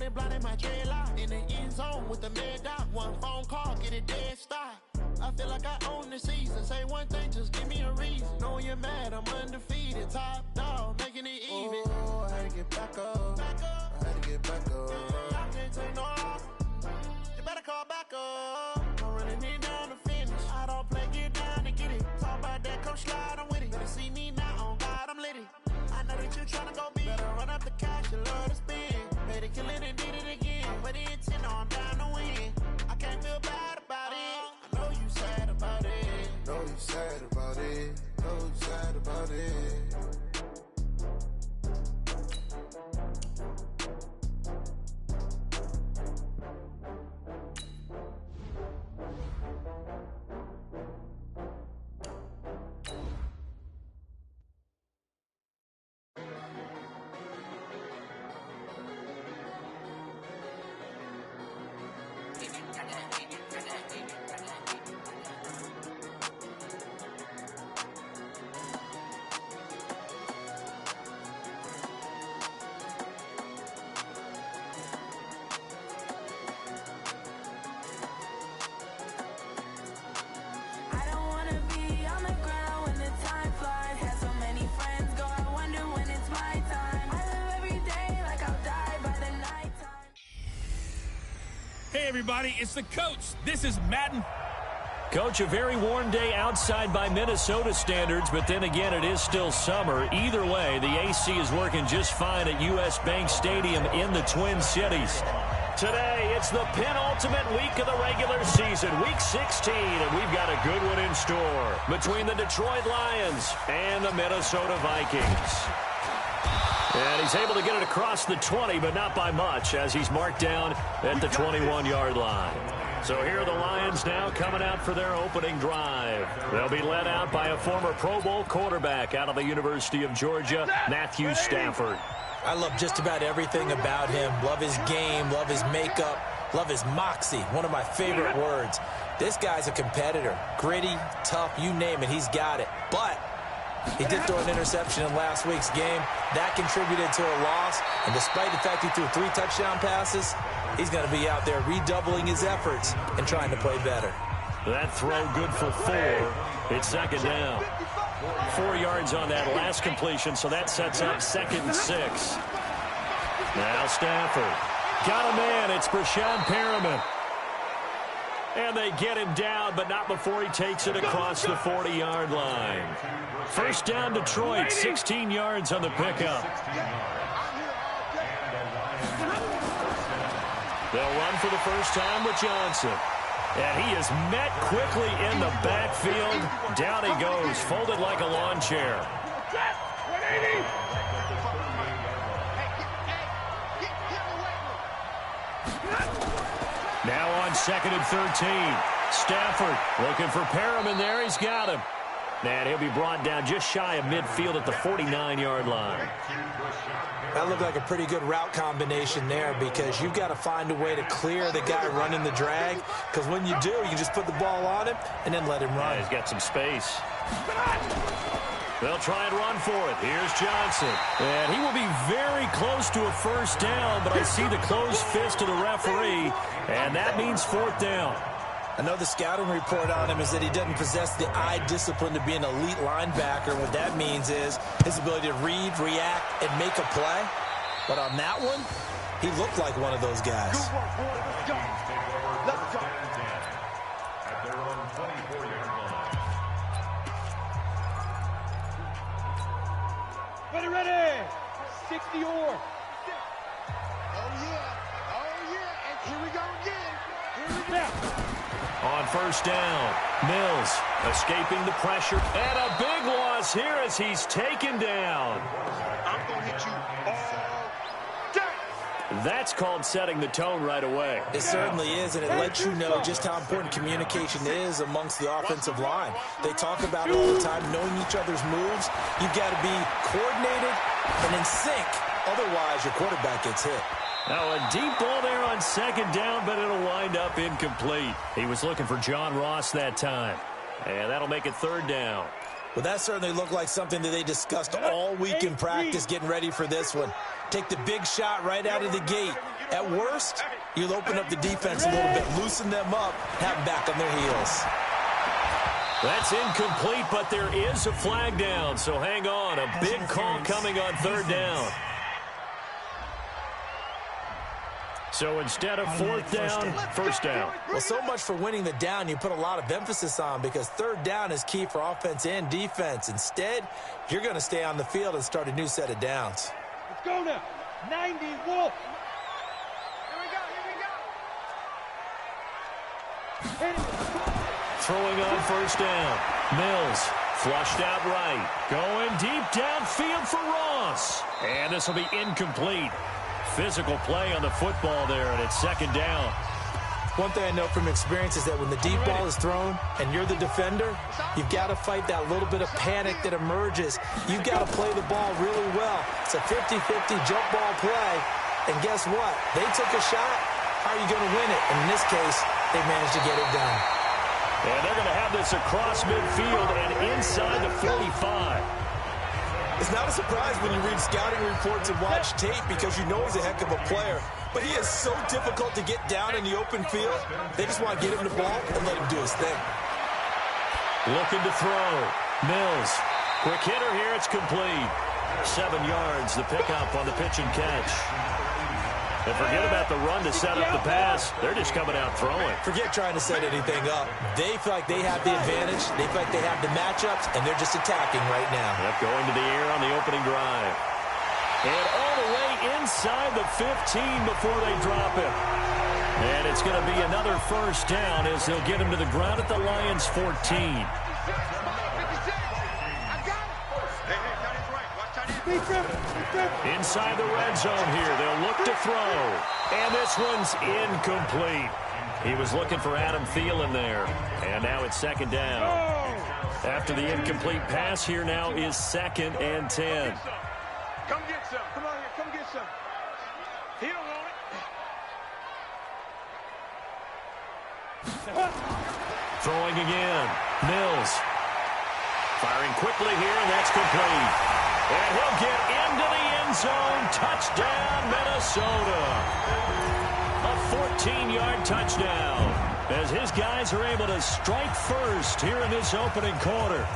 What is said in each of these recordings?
it blinded my dreadlock. In the end zone with the mad dot. One phone call, get it dead stop. I feel like I own the season. Say one thing, just give me a reason. Know you're mad, I'm undefeated. Top dog, making it even. Oh, I had to get back up. I had to get back up. I can't take no loss. You better call back up. I'm running it down to finish. I don't play, get down and get it. Talk about that, come slide, I'm with it. Better see me now, on God, I'm lit it. I know that you're trying to go big. Better run up the cash, you love to spin. Made it, kill it, and did it again. But the intent, no, I'm down to win. I can't feel bad about it. I know you sad about it. Know you sad about it. Know you sad about it. Hey everybody, it's the coach. This is Madden. Coach, a very warm day outside by Minnesota standards, but then again, it is still summer. Either way, the AC is working just fine at U.S. Bank Stadium in the Twin Cities. Today, it's the penultimate week of the regular season, week 16, and we've got a good one in store between the Detroit Lions and the Minnesota Vikings. And he's able to get it across the 20, but not by much, as he's marked down at the 21-yard line. So here are the Lions now coming out for their opening drive. They'll be led out by a former Pro Bowl quarterback out of the University of Georgia, Matthew Stafford. I love just about everything about him. Love his game, love his makeup, love his moxie, one of my favorite words. This guy's a competitor. Gritty, tough, you name it, he's got it. But he did throw an interception in last week's game. That contributed to a loss. And despite the fact he threw 3 touchdown passes, he's going to be out there redoubling his efforts and trying to play better. That throw good for 4. It's second down. 4 yards on that last completion, so that sets up 2nd and 6. Now Stafford. Got a man. It's Brashad Perriman. And they get him down, but not before he takes it across the 40-yard line. First down, Detroit, 16 yards on the pickup. They'll run for the first time with Johnson. And he is met quickly in the backfield. Down he goes, folded like a lawn chair. Now on 2nd and 13. Stafford looking for Perriman there. He's got him. And he'll be brought down just shy of midfield at the 49-yard line. That looked like a pretty good route combination there, because you've got to find a way to clear the guy running the drag, because when you do, you just put the ball on him and then let him run. Yeah, he's got some space. They'll try and run for it. Here's Johnson. And he will be very close to a first down, but I see the closed fist of the referee, and that means 4th down. I know the scouting report on him is that he doesn't possess the eye discipline to be an elite linebacker. What that means is his ability to read, react, and make a play. But on that one, he looked like one of those guys. Let's go. Ready. 60 or. Oh, yeah. And here we go again. On first down, Mills escaping the pressure. And a big loss here as he's taken down. I'm going to hit you all day. That's called setting the tone right away. It certainly is, and it lets you know just how important communication is amongst the offensive line. They talk about it all the time, knowing each other's moves. You've got to be coordinated and in sync. Otherwise, your quarterback gets hit. Now, a deep ball there on 2nd down, but it'll wind up incomplete. He was looking for John Ross that time. And that'll make it 3rd down. Well, that certainly looked like something that they discussed all week in practice getting ready for this one. Take the big shot right out of the gate. At worst, you'll open up the defense a little bit, loosen them up, have them back on their heels. That's incomplete, but there is a flag down, so hang on. A big call coming on third down. So instead of fourth down, first down. Well, so much for winning the down you put a lot of emphasis on, because third down is key for offense and defense. Instead, you're going to stay on the field and start a new set of downs. Let's go now. 90 Wolf. Here we go. Throwing on first down. Mills flushed out right. Going deep downfield for Ross. And this will be incomplete. Physical play on the football there, and it's second down. One thing I know from experience is that when the deep ball is thrown and you're the defender, you've got to fight that little bit of panic that emerges. You've got to play the ball really well. It's a 50-50 jump ball play. And guess what? They took a shot. How are you going to win it? And in this case, they managed to get it done. And they're going to have this across midfield and inside the 45. It's not a surprise when you read scouting reports and watch tape, because you know he's a heck of a player. But he is so difficult to get down in the open field. They just want to get him the ball and let him do his thing. Looking to throw. Mills. Quick hitter here. It's complete. 7 yards, the pickup on the pitch and catch. And forget about the run to set up the pass. They're just coming out throwing. Forget trying to set anything up. They feel like they have the advantage. They feel like they have the matchups, and they're just attacking right now. Yep, going to the air on the opening drive. And all the way inside the 15 before they drop it. And it's going to be another first down as they'll get him to the ground at the Lions' 14. Inside the red zone here. They'll look to throw. And this one's incomplete. He was looking for Adam Thielen there. And now it's second down. After the incomplete pass, here now is 2nd and 10. Come get some. Come on here. Come get some. He don't want it. Throwing again. Mills. Firing quickly here, and that's complete. And he'll get into the end zone. Touchdown, Minnesota. A 14-yard touchdown as his guys are able to strike first here in this opening quarter.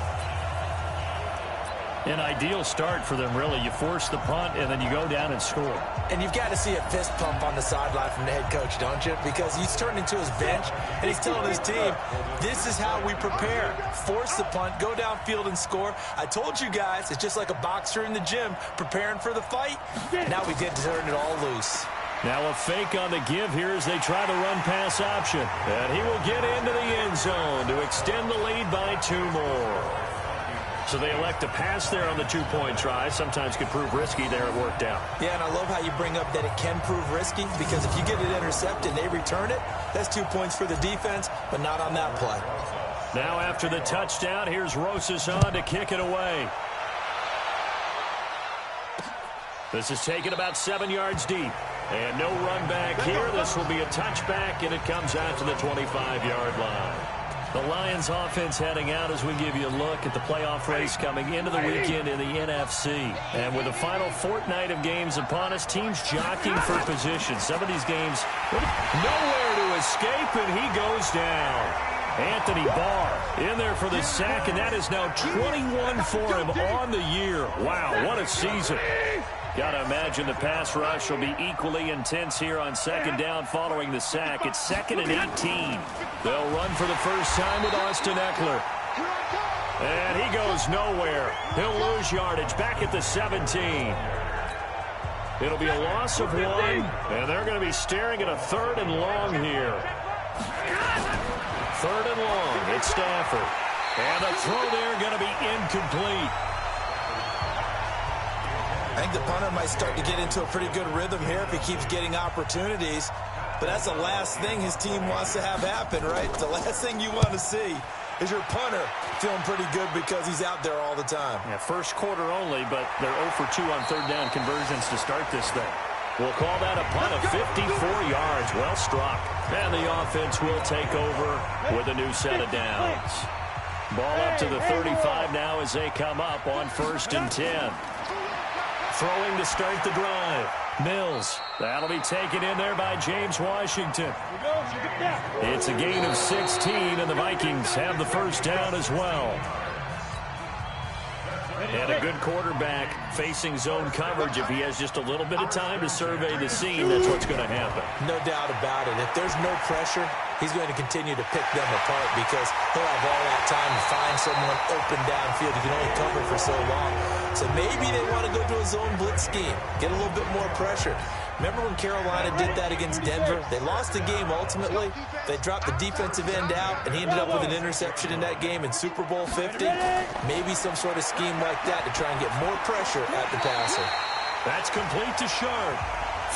An ideal start for them, really. You force the punt, and then you go down and score. And you've got to see a fist pump on the sideline from the head coach, don't you? Because he's turned into his bench, and he's telling his team, this is how we prepare. Force the punt, go downfield and score. I told you guys, it's just like a boxer in the gym preparing for the fight. Now we get to turn it all loose. Now a fake on the give here as they try to run pass option. And he will get into the end zone to extend the lead by 2 more. So they elect to pass there on the 2-point try. Sometimes could prove risky there. It worked out. Yeah, and I love how you bring up that it can prove risky, because if you get it intercepted and they return it, that's 2 points for the defense, but not on that play. Now after the touchdown, here's Rosas on to kick it away. This is taken about 7 yards deep. And no run back here. This will be a touchback, and it comes out to the 25-yard line. The Lions offense heading out as we give you a look at the playoff race coming into the weekend in the NFC. And with the final fortnight of games upon us, teams jockeying for position. Some of these games, nowhere to escape, and he goes down. Anthony Barr in there for the sack, and that is now 21 for him on the year. Wow, what a season. Got to imagine the pass rush will be equally intense here on second down following the sack. It's 2nd and 18. They'll run for the first time with Austin Eckler. And he goes nowhere. He'll lose yardage back at the 17. It'll be a loss of 1, and they're going to be staring at a 3rd and long here. 3rd and long. It's Stafford. And the throw there going to be incomplete. I think the punter might start to get into a pretty good rhythm here if he keeps getting opportunities. But that's the last thing his team wants to have happen, right? The last thing you want to see is your punter feeling pretty good because he's out there all the time. Yeah, first quarter only, but they're 0 for 2 on 3rd down conversions to start this thing. We'll call that a punt of 54 yards. Well struck. And the offense will take over with a new set of downs. Ball up to the 35 now as they come up on 1st and 10. throwing to start the drive. Mills. That'll be taken in there by James Washington. It's a gain of 16, and the Vikings have the first down as well. And a good quarterback facing zone coverage. If he has just a little bit of time to survey the scene, that's what's going to happen. No doubt about it. If there's no pressure, he's going to continue to pick them apart because he'll have all that time to find someone open downfield. He can only cover for so long. So maybe they want to go to a zone blitz scheme, get a little bit more pressure. Remember when Carolina did that against Denver? They lost the game ultimately. They dropped the defensive end out, and he ended up with an interception in that game in Super Bowl 50. Maybe some sort of scheme like that to try and get more pressure at the passer. That's complete to Sharp.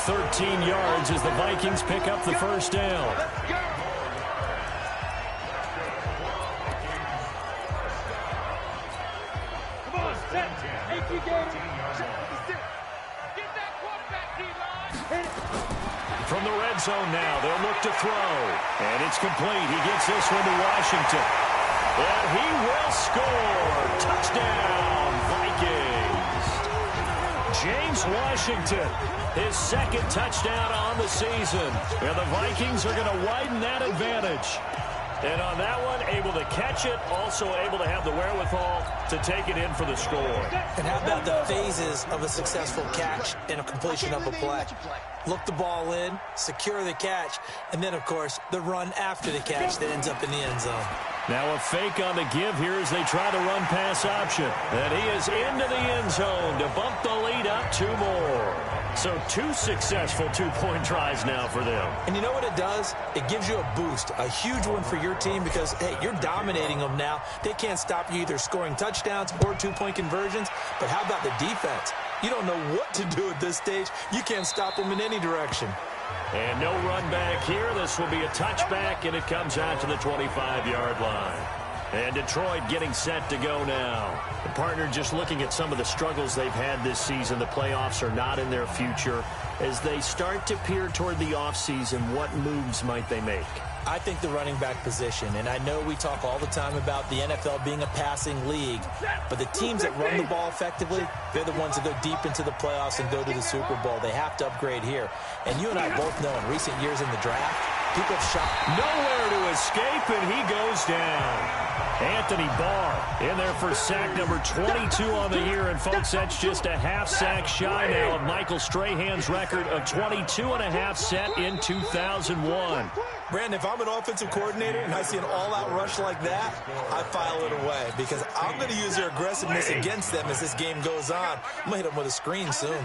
13 yards as the Vikings pick up the first down. From the red zone now, they'll look to throw. And it's complete. He gets this one to Washington. And he will score. Touchdown, Vikings. James Washington, his second touchdown on the season. And the Vikings are going to widen that advantage. And on that one, able to catch it, also able to have the wherewithal to take it in for the score. And how about the phases of a successful catch and a completion of a play? Look the ball in, secure the catch, and then, of course, the run after the catch that ends up in the end zone. Now a fake on the give here as they try to run pass option. And he is into the end zone to bump the lead up 2 more. So 2 successful two-point tries now for them. And you know what it does? It gives you a boost, a huge one for your team because, hey, you're dominating them now. They can't stop you either scoring touchdowns or two-point conversions. But how about the defense? You don't know what to do at this stage. You can't stop them in any direction. And no run back here. This will be a touchback, and it comes out to the 25-yard line. And Detroit getting set to go now. The partner just looking at some of the struggles they've had this season. The playoffs are not in their future. As they start to peer toward the offseason, what moves might they make? I think the running back position, and I know we talk all the time about the NFL being a passing league, but the teams that run the ball effectively, they're the ones that go deep into the playoffs and go to the Super Bowl. They have to upgrade here. And you and I both know in recent years in the draft, people have shot nowhere to escape, and he goes down. Anthony Barr in there for sack number 22 on the year. And, folks, that's just a half sack shy now of Michael Strahan's record of 22.5 set in 2001. Brandon, if I'm an offensive coordinator and I see an all-out rush like that, I file it away because I'm going to use their aggressiveness against them as this game goes on. I'm going to hit them with a screen soon.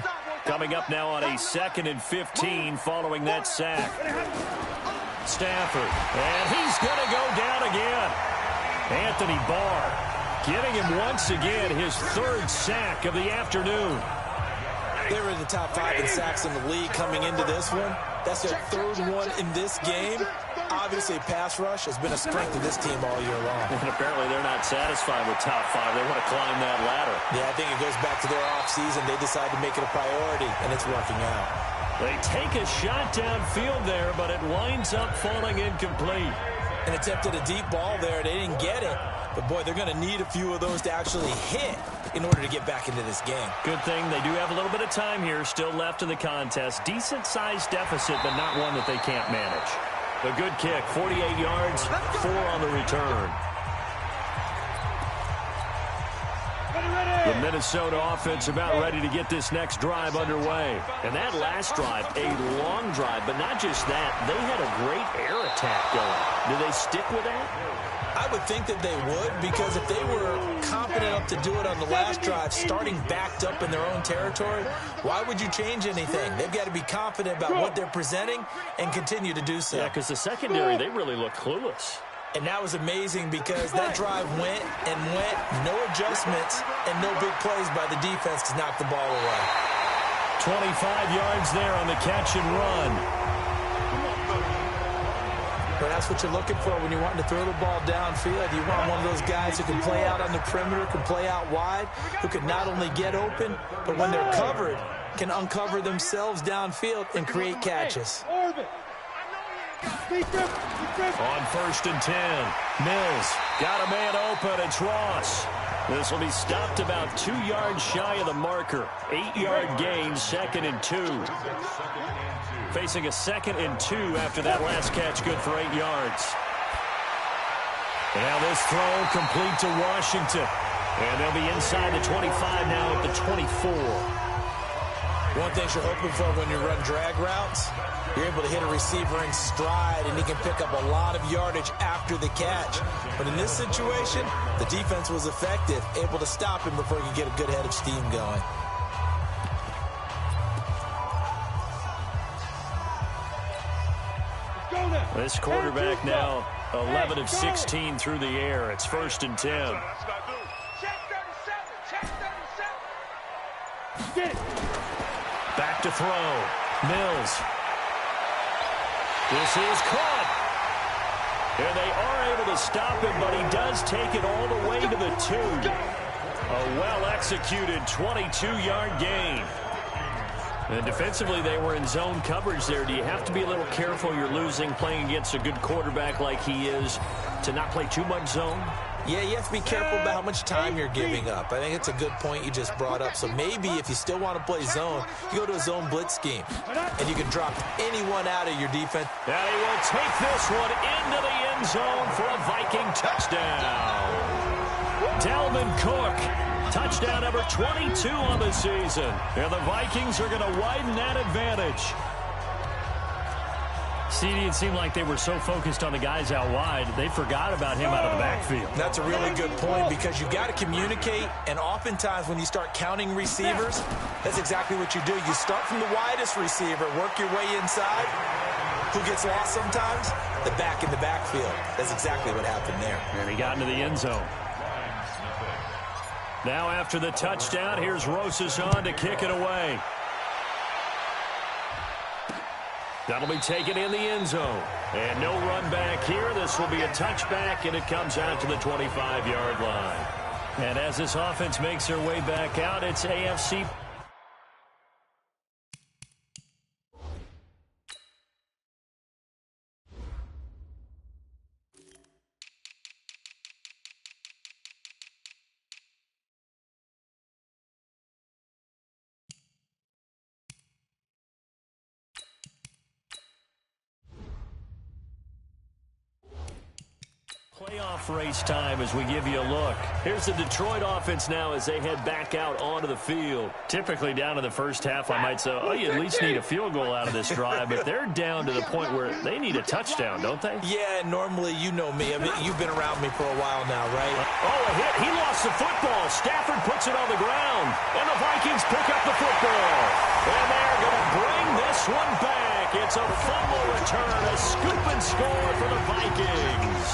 Coming up now on a 2nd and 15 following that sack. Stafford, and he's going to go down again. Anthony Barr giving him once again his 3rd sack of the afternoon. They were in the top 5 in sacks in the league coming into this one. That's their 3rd one in this game. Obviously, pass rush has been a strength of this team all year long. And apparently they're not satisfied with top 5. They want to climb that ladder. Yeah, I think it goes back to their offseason. They decide to make it a priority, and it's working out. They take a shot downfield there, but it winds up falling incomplete. And attempted a deep ball there. They didn't get it. But, boy, they're going to need a few of those to actually hit in order to get back into this game. Good thing they do have a little bit of time here still left in the contest. Decent-sized deficit, but not one that they can't manage. A good kick, 48 yards, 4 on the return. The Minnesota offense about ready to get this next drive underway. And that last drive, a long drive, but not just that. They had a great air attack going. Do they stick with that? I would think that they would, because if they were confident enough to do it on the last drive, starting backed up in their own territory, why would you change anything? They've got to be confident about what they're presenting and continue to do so. Yeah, because the secondary, they really look clueless. And that was amazing because that drive went and went, no adjustments, and no big plays by the defense to knock the ball away. 25 yards there on the catch and run. But that's what you're looking for when you're wanting to throw the ball downfield. You want one of those guys who can play out on the perimeter, can play out wide, who can not only get open, but when they're covered, can uncover themselves downfield and create catches. On 1st and 10, Mills got a man open. It's Ross. This will be stopped about 2 yards shy of the marker. 8-yard gain, 2nd and 2. Facing a 2nd and 2 after that last catch, good for 8 yards. Now this throw complete to Washington. And they'll be inside the 25 now at the 24. One thing you're hoping for when you run drag routes, you're able to hit a receiver in stride, and he can pick up a lot of yardage after the catch. But in this situation, the defense was effective, able to stop him before he could get a good head of steam going. This quarterback now 11 of 16 through the air. It's 1st and 10. Back to throw. Mills. This is caught. And they are able to stop him, but he does take it all the way to the 2. A well-executed 22-yard gain. And defensively, they were in zone coverage there. Do you have to be a little careful you're losing playing against a good quarterback like he is to not play too much zone? Yeah, you have to be careful about how much time you're giving up. I think it's a good point you just brought up. So maybe if you still want to play zone, you go to a zone blitz scheme. And you can drop anyone out of your defense. And he will take this one into the end zone for a Viking touchdown. Dalvin Cook, touchdown number 22 on the season. And the Vikings are going to widen that advantage. CD, it seemed like they were so focused on the guys out wide, they forgot about him out of the backfield. That's a really good point because you got to communicate, and oftentimes when you start counting receivers, that's exactly what you do. You start from the widest receiver, work your way inside. Who gets lost sometimes? The back in the backfield. That's exactly what happened there. And he got into the end zone. Now after the touchdown, here's Rosas on to kick it away. That'll be taken in the end zone. And no run back here. This will be a touchback, and it comes out to the 25-yard line. And as this offense makes their way back out, it's AFC. Playoff race time as we give you a look. Here's the Detroit offense now as they head back out onto the field. Typically down in the first half, I might say, oh, you at least need a field goal out of this drive, but they're down to the point where they need a touchdown, don't they? Yeah, normally you know me. I mean, you've been around me for a while now, right? Oh, a hit. He lost the football. Stafford puts it on the ground, and the Vikings pick up the football. And they're going to bring this one back. It's a fumble return, a scoop and score for the Vikings.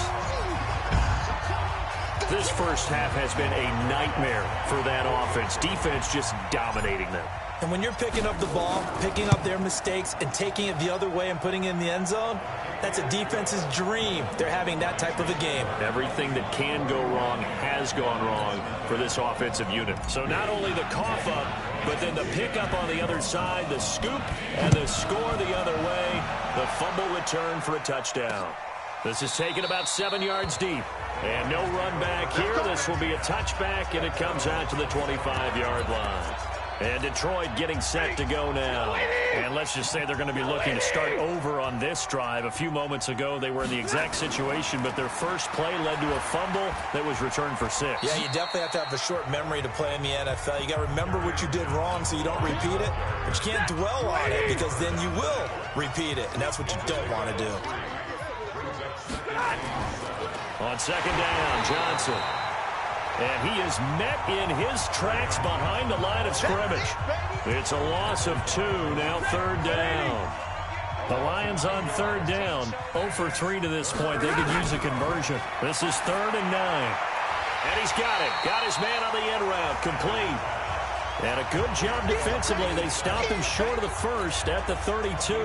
This first half has been a nightmare for that offense. Defense just dominating them. And when you're picking up the ball, picking up their mistakes, and taking it the other way and putting it in the end zone, that's a defense's dream. They're having that type of a game. Everything that can go wrong has gone wrong for this offensive unit. So not only the cough up, but then the pickup on the other side, the scoop, and the score the other way. The fumble return for a touchdown. This is taken about 7 yards deep. And no run back here. This will be a touchback, and it comes out to the 25-yard line. And Detroit getting set to go now. And let's just say they're going to be looking to start over on this drive. A few moments ago, they were in the exact situation, but their first play led to a fumble that was returned for 6. Yeah, you definitely have to have a short memory to play in the NFL. You got to remember what you did wrong so you don't repeat it. But you can't dwell on it because then you will repeat it, and that's what you don't want to do. On second down, Johnson. And he is met in his tracks behind the line of scrimmage. It's a loss of 2, now third down. The Lions on third down, 0 for 3 to this point. They could use a conversion. This is 3rd and 9. And he's got it. Got his man on the end route, complete. And a good job defensively. They stop him short of the first at the 32.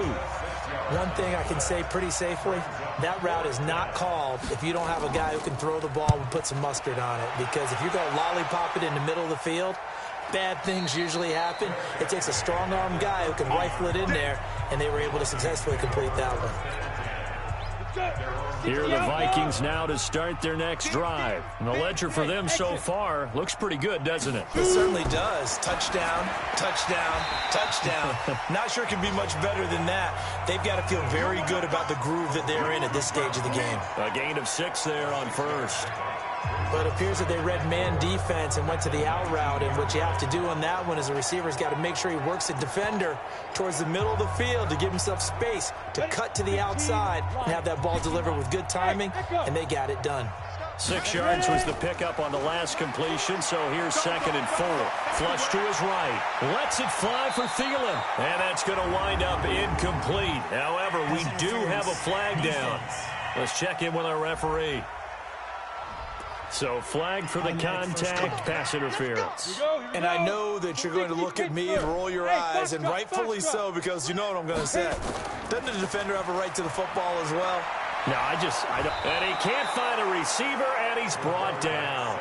One thing I can say pretty safely, that route is not called if you don't have a guy who can throw the ball and put some mustard on it. Because if you're going to lollipop it in the middle of the field, bad things usually happen. It takes a strong-arm guy who can rifle it in there, and they were able to successfully complete that one. Here are the Vikings now to start their next drive. And the ledger for them so far looks pretty good, doesn't it? It certainly does. Touchdown, touchdown, touchdown. Not sure it can be much better than that. They've got to feel very good about the groove that they're in at this stage of the game. A gain of 6 there on first. But it appears that they read man defense and went to the out route, and what you have to do on that one is the receiver's got to make sure he works the defender towards the middle of the field to give himself space to cut to the outside and have that ball delivered with good timing, and they got it done. 6 yards was the pickup on the last completion, so here's 2nd and 4. Flush to his right. Lets it fly for Thielen. And that's going to wind up incomplete. However, we do have a flag down. Let's check in with our referee. So flag for the contact, pass interference. And I know that you're going to look at me and roll your eyes, and rightfully so, because you know what I'm going to say. Doesn't the defender have a right to the football as well? No, I don't. And he can't find a receiver, and he's brought down.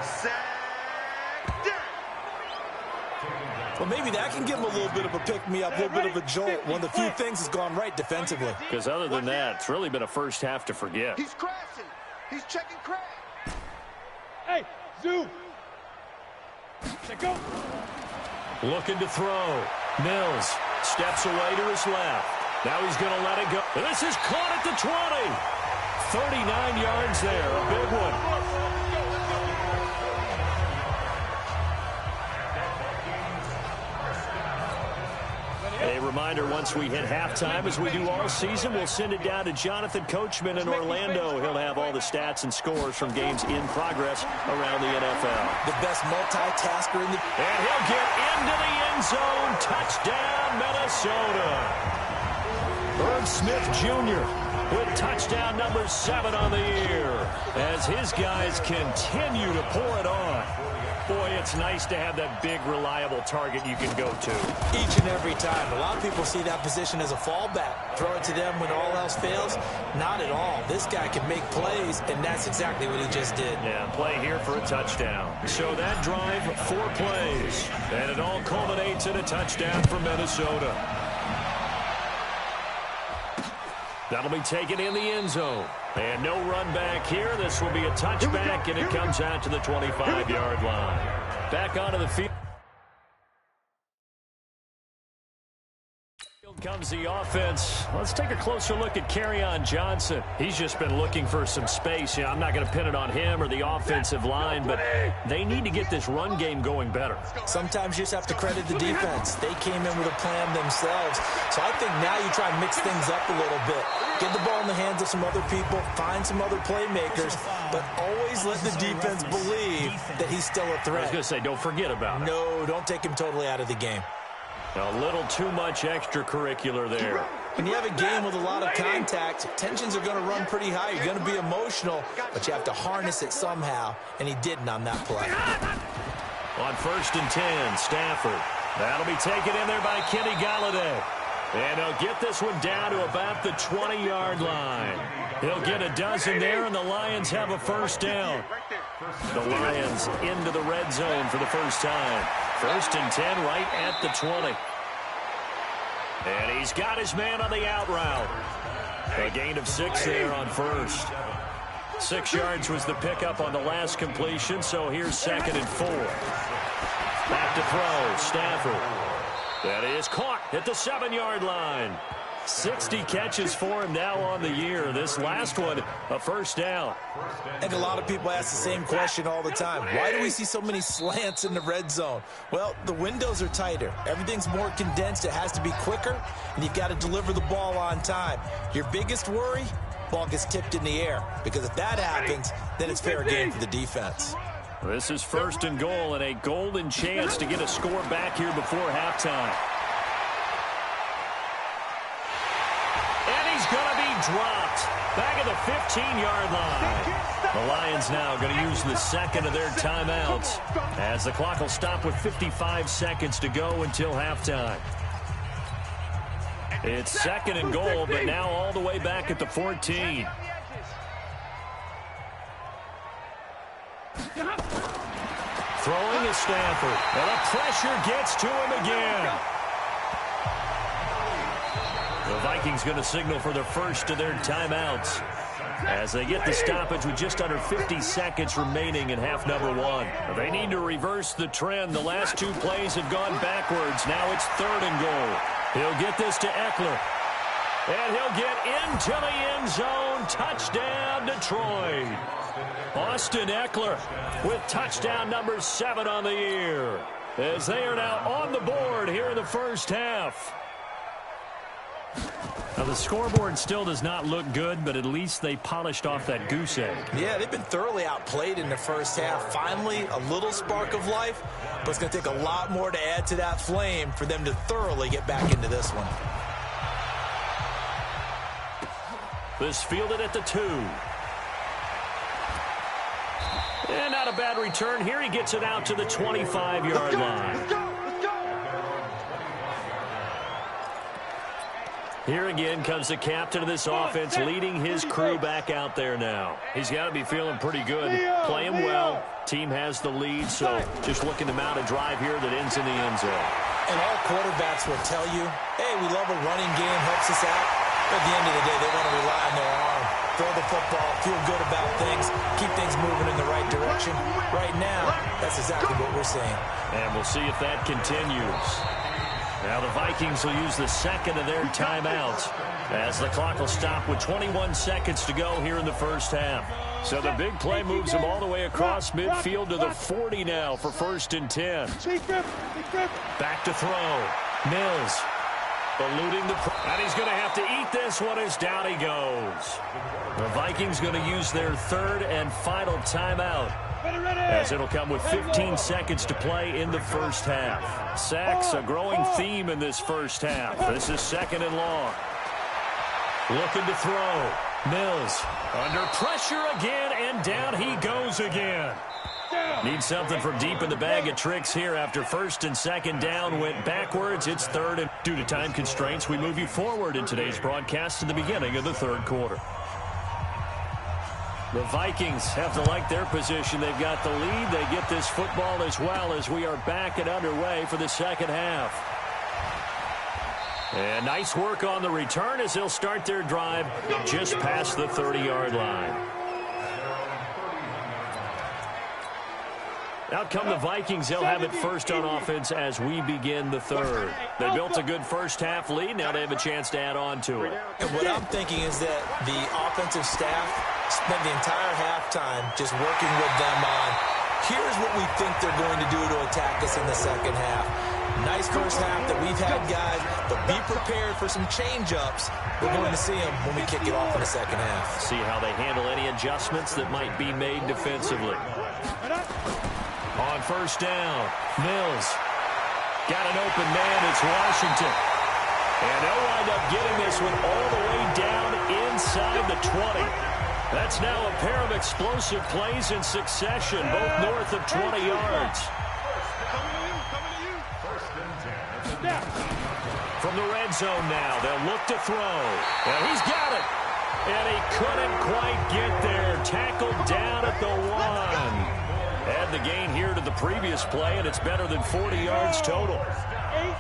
Well, maybe that can give him a little bit of a pick-me-up, a little bit of a jolt. One of the few things has gone right defensively. Because other than that, it's really been a first half to forget. He's crashing. He's checking crash. Hey, Zoo. Go. Looking to throw. Mills steps away to his left. Now he's going to let it go. This is caught at the 20. 39 yards there, a big one. A reminder, once we hit halftime, as we do all season, we'll send it down to Jonathan Coachman in Orlando. He'll have all the stats and scores from games in progress around the NFL. The best multitasker in the... And he'll get into the end zone. Touchdown, Minnesota. Herb Smith Jr. with touchdown number 7 on the year as his guys continue to pour it on. Boy, it's nice to have that big, reliable target you can go to. Each and every time. A lot of people see that position as a fallback. Throw it to them when all else fails. Not at all. This guy can make plays, and that's exactly what he just did. Yeah, play here for a touchdown. So that drive, 4 plays. And it all culminates in a touchdown for Minnesota. That'll be taken in the end zone. And no run back here. This will be a touchback, and it comes out to the 25-yard line. Back onto the field. Comes the offense. Let's take a closer look at Kerryon Johnson. He's just been looking for some space. I'm not going to pin it on him or the offensive line, but they need to get this run game going better. Sometimes you just have to credit the defense. They came in with a plan themselves. So I think now you try and mix things up a little bit. Get the ball in the hands of some other people, find some other playmakers, but always let the defense believe that he's still a threat. I was going to say, don't forget about it. No, don't take him totally out of the game. A little too much extracurricular there. When you have a game with a lot of contact, tensions are going to run pretty high. You're going to be emotional, but you have to harness it somehow, and he didn't on that play. On 1st and 10, Stafford. That'll be taken in there by Kenny Golladay. And he'll get this one down to about the 20-yard line. He'll get a dozen there, and the Lions have a first down. The Lions into the red zone for the first time. 1st and 10 right at the 20. And he's got his man on the out route. A gain of 6 there on first. 6 yards was the pickup on the last completion, so here's 2nd and 4. Back to throw, Stafford. That is caught at the 7-yard line. 60 catches for him now on the year. This last one, a first down. I think a lot of people ask the same question all the time. Why do we see so many slants in the red zone? Well, the windows are tighter. Everything's more condensed. It has to be quicker, and you've got to deliver the ball on time. Your biggest worry, ball gets tipped in the air, because if that happens, then it's fair game for the defense. This is 1st and goal, and a golden chance to get a score back here before halftime. And he's going to be dropped back at the 15-yard line. The Lions now going to use the second of their timeouts as the clock will stop with 55 seconds to go until halftime. It's 2nd and goal, but now all the way back at the 14. Throwing is Stafford, and the pressure gets to him again. The Vikings going to signal for the first of their timeouts. as they get the stoppage with just under 50 seconds remaining in half number one. They need to reverse the trend. The last two plays have gone backwards. Now it's 3rd and goal. He'll get this to Eckler. And he'll get into the end zone. Touchdown, Detroit. Austin Eckler with touchdown number 7 on the year, as they are now on the board here in the first half. Now, the scoreboard still does not look good, but at least they polished off that goose egg. Yeah, they've been thoroughly outplayed in the first half. Finally, a little spark of life, but it's going to take a lot more to add to that flame for them to thoroughly get back into this one. This fielded at the 2. And not a bad return here. He gets it out to the 25-yard line. Here again comes the captain of this offense, leading his crew back out there now. He's got to be feeling pretty good. Playing well. Team has the lead, so just looking to mount a drive here that ends in the end zone. And all quarterbacks will tell you, hey, we love a running game, helps us out. But at the end of the day, they want to rely on their arm. Throw the football, feel good about things, keep things moving in the right direction. Right now, that's exactly what we're seeing. And we'll see if that continues. Now the Vikings will use the second of their timeouts as the clock will stop with 21 seconds to go here in the first half. So the big play moves them all the way across midfield to the 40 now for 1st and 10. Back to throw. Mills eluding the... And he's going to have to eat this one as down he goes. The Vikings going to use their 3rd and final timeout, as it'll come with 15 seconds to play in the first half. Sacks, a growing theme in this first half. This is 2nd and long. Looking to throw. Mills under pressure again, and down he goes again. Needs something from deep in the bag of tricks here after 1st and 2nd down went backwards. It's 3rd, and due to time constraints, we move you forward in today's broadcast to the beginning of the 3rd quarter. The Vikings have to like their position. They've got the lead. They get this football as well as we are back and underway for the second half. And nice work on the return as they'll start their drive just past the 30-yard line. Out come the Vikings. They'll have it first on offense as we begin the 3rd. They built a good first half lead. Now they have a chance to add on to it. And what I'm thinking is that the offensive staff spent the entire halftime just working with them on, here's what we think they're going to do to attack us in the second half. Nice first half that we've had, guys, but be prepared for some change-ups. We're going to see them when we kick it off in the second half. See how they handle any adjustments that might be made defensively. On 1st down, Mills got an open man. It's Washington. And they'll wind up getting this one all the way down inside the 20. That's now a pair of explosive plays in succession, both north of 20 yards. From the red zone now, they'll look to throw. And he's got it. And he couldn't quite get there. Tackled down at the 1. Add the gain here to the previous play, and it's better than 40 yards total.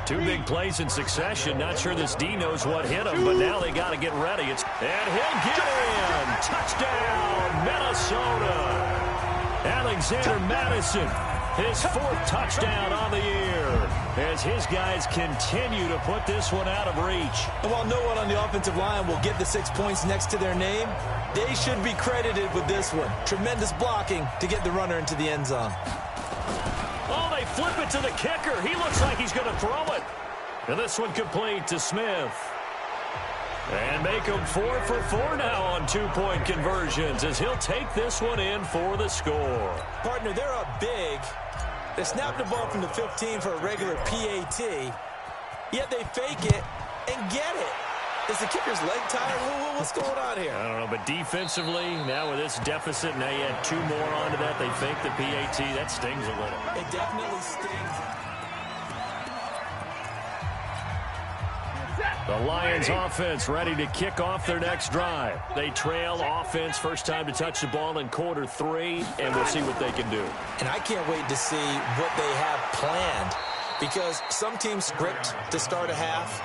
2 big plays in succession. Not sure this D knows what hit him, but now they got to get ready. And he'll get in. Touchdown, Minnesota. Alexander Madison, his 4th touchdown on the year, as his guys continue to put this one out of reach. And while no one on the offensive line will get the 6 points next to their name, they should be credited with this one. Tremendous blocking to get the runner into the end zone. Oh, they flip it to the kicker. He looks like he's going to throw it. And this one complete to Smith. And make him 4 for 4 now on 2-point conversions, as he'll take this one in for the score. Partner, they're up big. They snapped the ball from the 15 for a regular PAT, yet they fake it and get it. Is the kicker's leg tired? What's going on here? I don't know, but defensively, now with this deficit, now you add 2 more onto that. They fake the PAT. That stings a little. It definitely stings. The Lions offense ready to kick off their next drive. They trail offense, first time to touch the ball in quarter 3, and we'll see what they can do. And I can't wait to see what they have planned, because some teams script to start a half.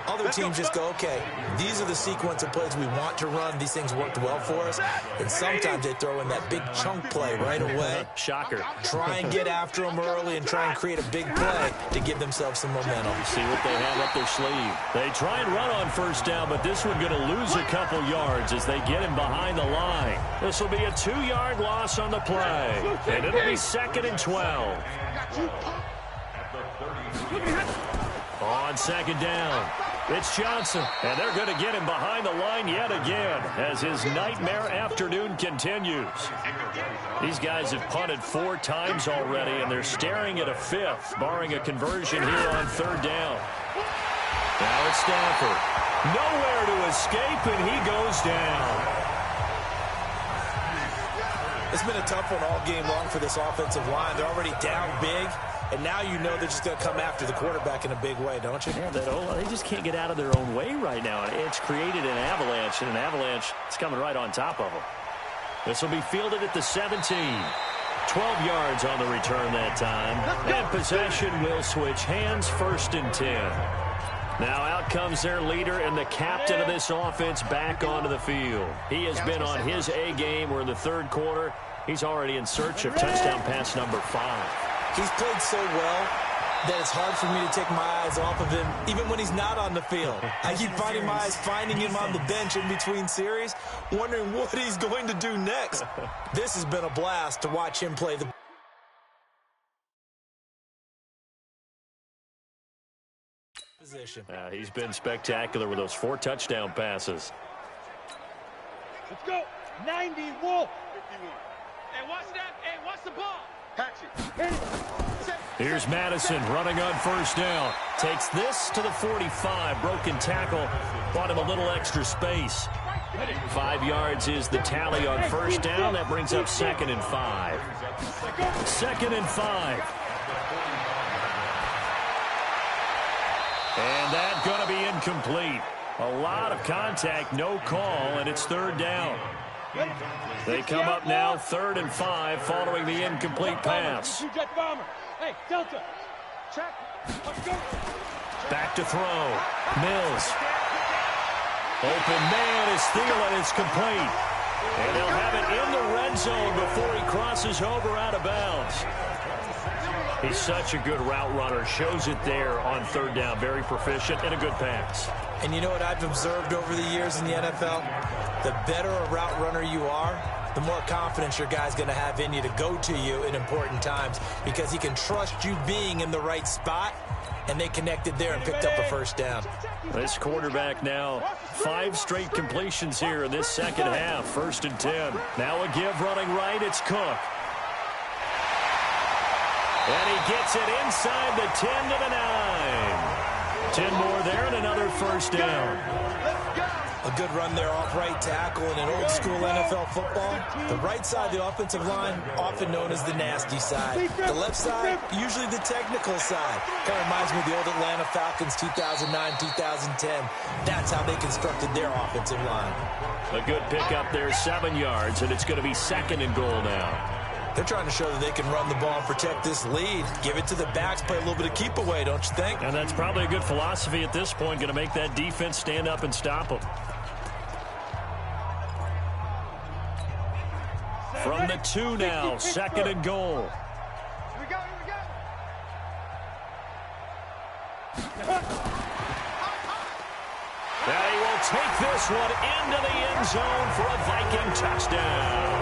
Other teams just go, okay, these are the sequence of plays we want to run. These things worked well for us. And sometimes they throw in that big chunk play right away. Shocker. Try and get after them early and try and create a big play to give themselves some momentum. See what they have up their sleeve. They try and run on first down, but this one going to lose a couple yards as they get him behind the line. This will be a 2-yard loss on the play. And it'll be 2nd and 12. On 2nd down, it's Johnson, and they're going to get him behind the line yet again as his nightmare afternoon continues. These guys have punted 4 times already, and they're staring at a 5th, barring a conversion here on 3rd down. Now it's Stafford. Nowhere to escape, and he goes down. It's been a tough one all game long for this offensive line. They're already down big, and now you know they're just going to come after the quarterback in a big way, don't you? Yeah, they just can't get out of their own way right now. It's created an avalanche, and an avalanche is coming right on top of them. This will be fielded at the 17. 12 yards on the return that time. And possession will switch hands, 1st and 10. Now out comes their leader and the captain of this offense back onto the field. He has been on his A game. We're in the 3rd quarter. He's already in search of touchdown pass number 5. He's played so well that it's hard for me to take my eyes off of him, even when he's not on the field. I keep finding my eyes finding him on the bench in between series, wondering what he's going to do next. This has been a blast to watch him play the position. He's been spectacular with those 4 touchdown passes. Let's go. 90, Wolf. 51. Hey, watch that. Hey, watch the ball. Catch it. Here's Madison running on 1st down. Takes this to the 45. Broken tackle. Bought him a little extra space. 5 yards is the tally on 1st down. That brings up 2nd and 5. 2nd and 5. And that's going to be incomplete. A lot of contact, no call, and it's 3rd down. They come up now 3rd and 5 following the incomplete pass. Hey, Delta. Check. Back to throw. Mills. Open man is Thielen. It's complete. And they'll have it in the red zone before he crosses over out of bounds. He's such a good route runner. Shows it there on 3rd down. Very proficient and a good pass. And you know what I've observed over the years in the NFL? The better a route runner you are, the more confidence your guy's going to have in you to go to you in important times because he can trust you being in the right spot, and they connected there and picked up a 1st down. This quarterback now 5 straight completions here in this 2nd half. 1st and 10. Now a give running right. It's Cook. And he gets it inside the 10 to the 9. 10 more there and another 1st down. A good run there off right tackle in an old-school NFL football. The right side of the offensive line, often known as the nasty side. The left side, usually the technical side. Kind of reminds me of the old Atlanta Falcons 2009, 2010. That's how they constructed their offensive line. A good pickup there, 7 yards, and it's going to be 2nd and goal now. They're trying to show that they can run the ball and protect this lead. Give it to the backs, play a little bit of keep away, don't you think? And that's probably a good philosophy at this point, going to make that defense stand up and stop them. From the 2 now, 2nd and goal. Here we go. Now he will take this one into the end zone for a Viking touchdown.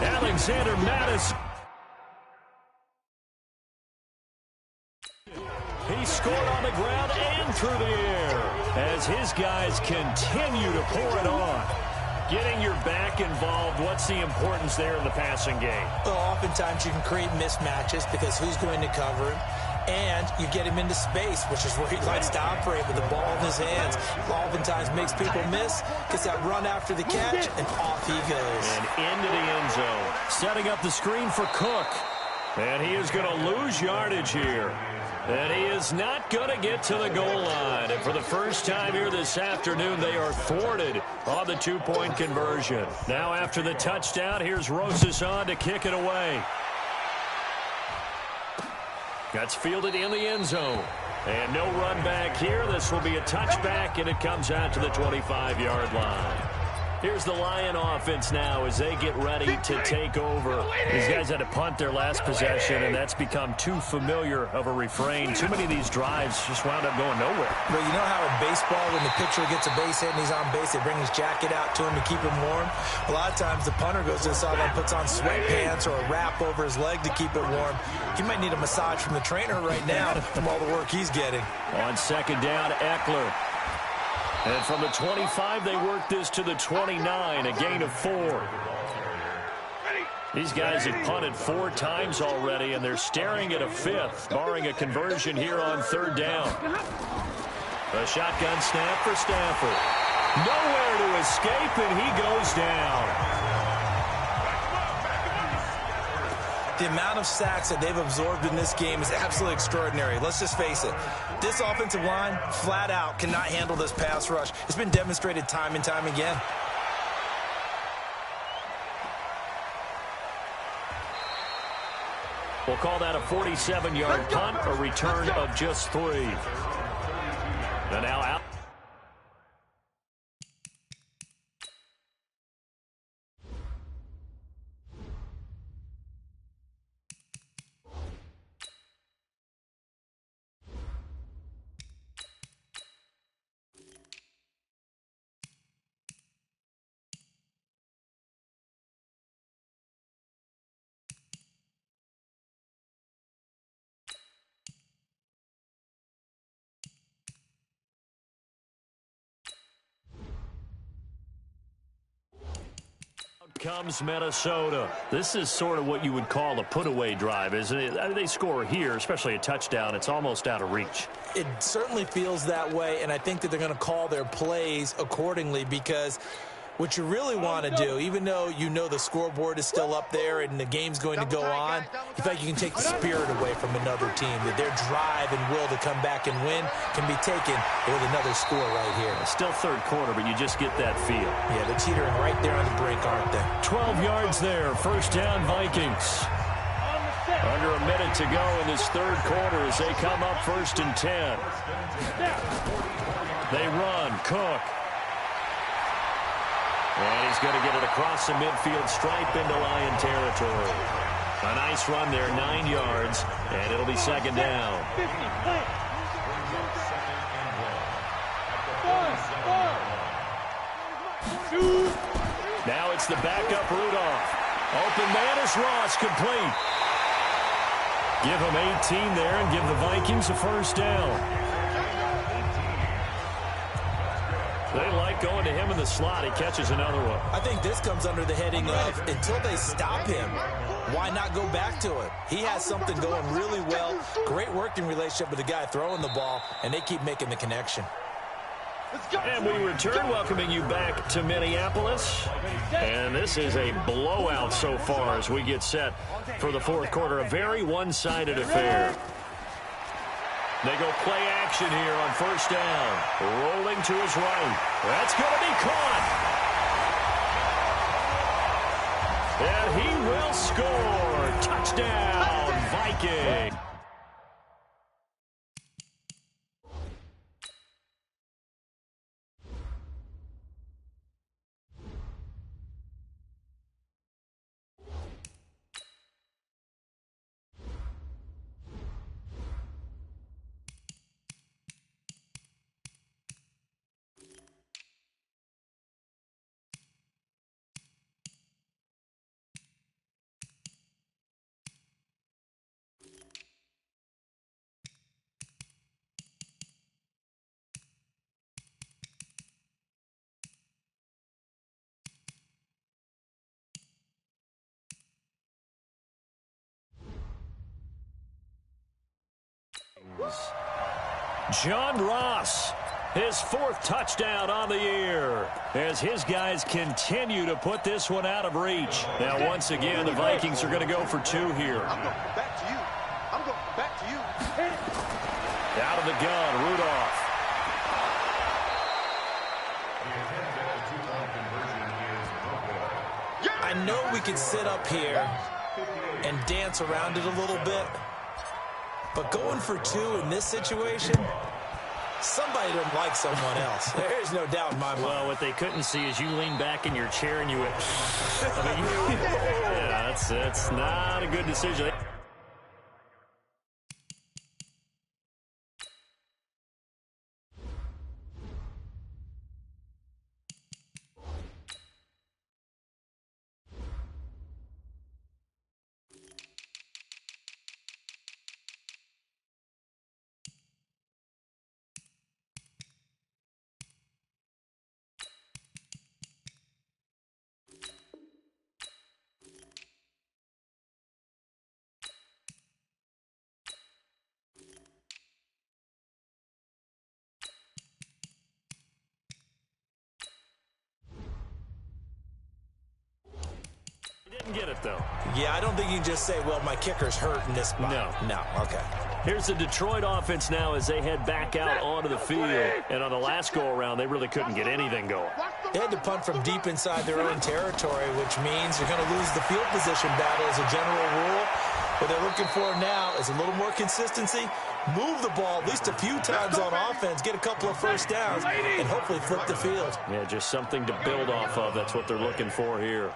Alexander Madison. He scored on the ground and through the air as his guys continue to pour it on. Getting your back involved, what's the importance there in the passing game? Well, oftentimes you can create mismatches because who's going to cover him? And you get him into space, which is where he likes to operate with the ball in his hands. Oftentimes makes people miss, gets that run after the catch, and off he goes. And into the end zone. Setting up the screen for Cook. And he is going to lose yardage here. And he is not going to get to the goal line. And for the first time here this afternoon, they are thwarted on the 2-point conversion. Now after the touchdown, here's Rosas on to kick it away. That's fielded in the end zone. And no run back here. This will be a touchback, and it comes out to the 25-yard line. Here's the Lion offense now as they get ready to take over. These guys had to punt their last possession, and that's become too familiar of a refrain. Too many of these drives just wound up going nowhere. But you know how in baseball, when the pitcher gets a base hit and he's on base, they bring his jacket out to him to keep him warm? A lot of times the punter goes to the sideline, puts on sweatpants or a wrap over his leg to keep it warm. He might need a massage from the trainer right now from all the work he's getting. On second down, Eckler. And from the 25, they work this to the 29, a gain of 4. These guys have punted 4 times already, and they're staring at a 5th, barring a conversion here on third down. A shotgun snap for Stafford. Nowhere to escape, and he goes down. The amount of sacks that they've absorbed in this game is absolutely extraordinary. Let's just face it. This offensive line, flat out, cannot handle this pass rush. It's been demonstrated time and time again. We'll call that a 47-yard punt, a return of just 3. And now out. Comes Minnesota. This is sort of what you would call a put-away drive, isn't it? I mean, they score here, especially a touchdown. It's almost out of reach. It certainly feels that way, and I think that they're going to call their plays accordingly, because what you really want to do, even though you know the scoreboard is still up there and the game's going to go on, you feel like you can take the spirit away from another team, that their drive and will to come back and win can be taken with another score right here. It's still third quarter, but you just get that feel. Yeah, they're teetering right there on the brink, aren't they? 12 yards there. First down, Vikings. Under a minute to go in this third quarter as they come up 1st and 10. They run. Cook. And he's going to get it across the midfield stripe into Lion territory. A nice run there, 9 yards, and it'll be second down. Now it's the backup Rudolph. Open man is Ross, complete. Give him 18 there and give the Vikings a first down. They like going to him in the slot. He catches another one. I think this comes under the heading of, until they stop him, why not go back to it? He has something going really well. Great working relationship with the guy throwing the ball, and they keep making the connection. And we return, welcoming you back to Minneapolis. And this is a blowout so far as we get set for the fourth quarter. A very one-sided affair. They go play action here on first down. Rolling to his right. That's going to be caught. And he will score. Touchdown, Viking. John Ross, his 4th touchdown on the year, as his guys continue to put this one out of reach. Now, once again, the Vikings are going to go for 2 here. I'm going back to you. I'm going back to you. Out of the gun, Rudolph. I know we could sit up here and dance around it a little bit, But going for 2 in this situation, somebody doesn't like someone else. There's no doubt in my mind. Well, what they couldn't see is you lean back in your chair and you went, I mean, yeah, that's not a good decision. Didn't get it, though. Yeah, I don't think you can just say, well, my kicker's hurt in this spot. No, okay. Here's the Detroit offense now as they head back out onto the field. And on the last go-around, they really couldn't get anything going. They had to punt from deep inside their own territory, which means you're going to lose the field position battle as a general rule. What they're looking for now is a little more consistency, move the ball at least a few times on offense, get a couple of first downs, and hopefully flip the field. Yeah, just something to build off of. That's what they're looking for here.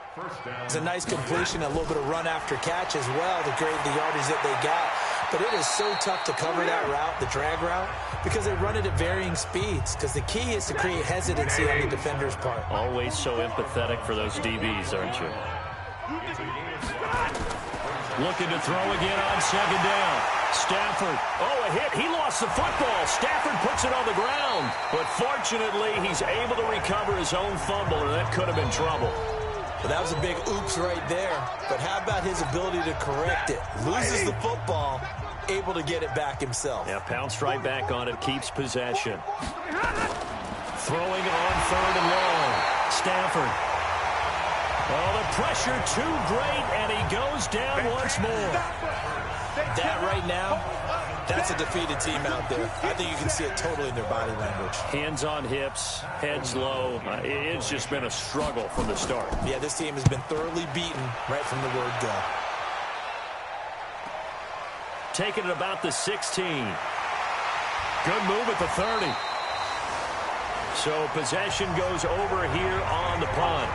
It's a nice completion, a little bit of run after catch as well to create the yardage that they got. But it is so tough to cover that route, the drag route, because they run it at varying speeds. Because the key is to create hesitancy on the defender's part. Always so empathetic for those DBs, aren't you? Looking to throw again on second down. Stafford. Oh, a hit. He lost the football. Stafford puts it on the ground. But fortunately, he's able to recover his own fumble, or that could have been trouble. Well, that was a big oops right there. But how about his ability to correct it? Loses the football, able to get it back himself. Yeah, pounced right back on it, keeps possession. Throwing on third and long. Stafford. Oh, the pressure too great, and he goes down once more. That right now, that's a defeated team out there. I think you can see it totally in their body language. Hands on hips, heads low. It's just been a struggle from the start. Yeah, this team has been thoroughly beaten right from the word go. Taking it about the 16. Good move at the 30. So possession goes over here on the punt.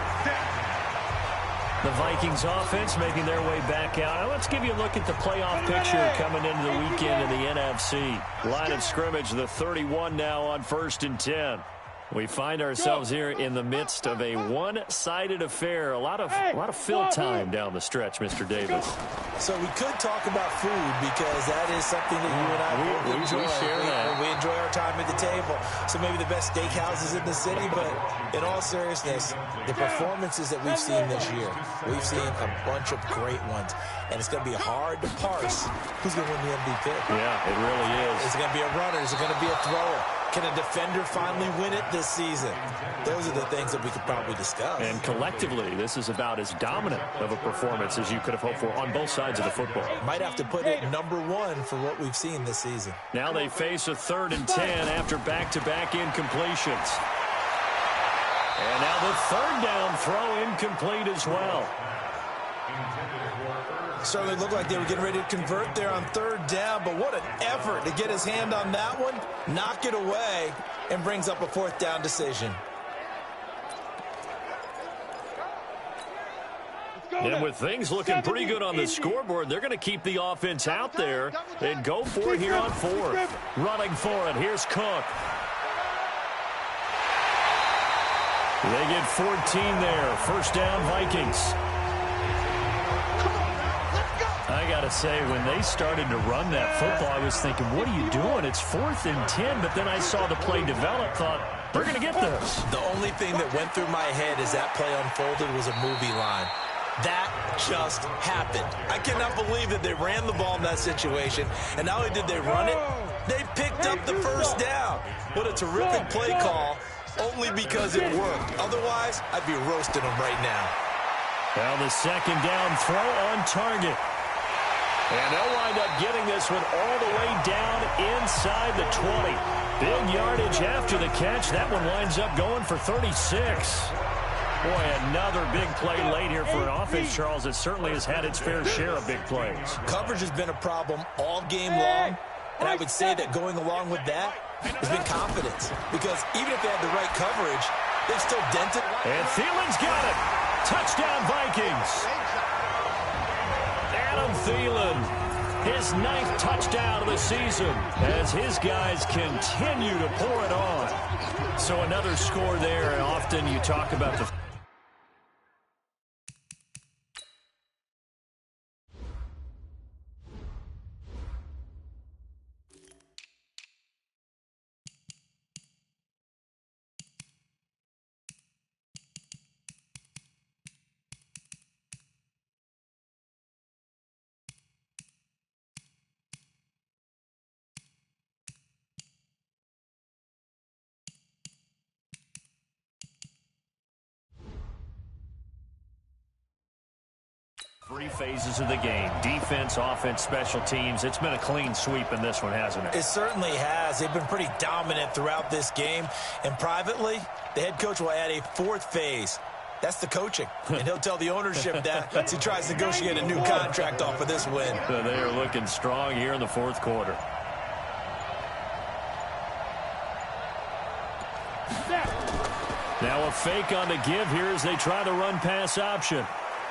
The Vikings offense making their way back out. Now let's give you a look at the playoff picture coming into the weekend in the NFC. Line of scrimmage, the 31 now on 1st and 10. We find ourselves here in the midst of a one-sided affair. A lot of fill time down the stretch, Mr. Davis. So we could talk about food because that is something that you and I enjoy. We share that. We enjoy our time at the table. So maybe the best steakhouses in the city, but in all seriousness, the performances that we've seen this year, we've seen a bunch of great ones. And it's going to be hard to parse who's going to win the MVP. Yeah, it really is. Is it going to be a runner? Is it going to be a thrower? Can a defender finally win it this season? Those are the things that we could probably discuss. And collectively, this is about as dominant of a performance as you could have hoped for on both sides of the football. Might have to put it #1 for what we've seen this season. Now they face a 3rd and 10 after back-to-back incompletions. And now the 3rd down throw incomplete as well. Certainly looked like they were getting ready to convert there on 3rd down, but what an effort to get his hand on that one, knock it away, and brings up a 4th down decision. And with things looking pretty good on the scoreboard, they're going to keep the offense out there and go for it here on 4th. Running for it, here's Cook. They get 14 there. 1st down, Vikings. I got to say, when they started to run that football, I was thinking, what are you doing? It's 4th and 10, but then I saw the play develop, thought, they're going to get this. The only thing that went through my head as that play unfolded was a movie line. That just happened. I cannot believe that they ran the ball in that situation, and not only did they run it, they picked up the 1st down. What a terrific play call, only because it worked. Otherwise, I'd be roasting them right now. Now the 2nd down throw on target. And they'll wind up getting this one all the way down inside the 20. Big yardage after the catch. That one winds up going for 36. Boy, another big play late here for an offense, Charles. It certainly has had its fair share of big plays. Coverage has been a problem all game long, and I would say that going along with that has been confidence. Because even if they had the right coverage, they've still dented. And Thielen's got it. Touchdown, Vikings. Adam Thielen, his 9th touchdown of the season as his guys continue to pour it on. So another score there, and often you talk about the... Three phases of the game: defense, offense, special teams. It's been a clean sweep in this one, hasn't it? It certainly has. They've been pretty dominant throughout this game. And privately, the head coach will add a 4th phase. That's the coaching. And he'll tell the ownership that as he tries to negotiate a new contract off of this win. They are looking strong here in the 4th quarter. Now a fake on the give here as they try to run pass option.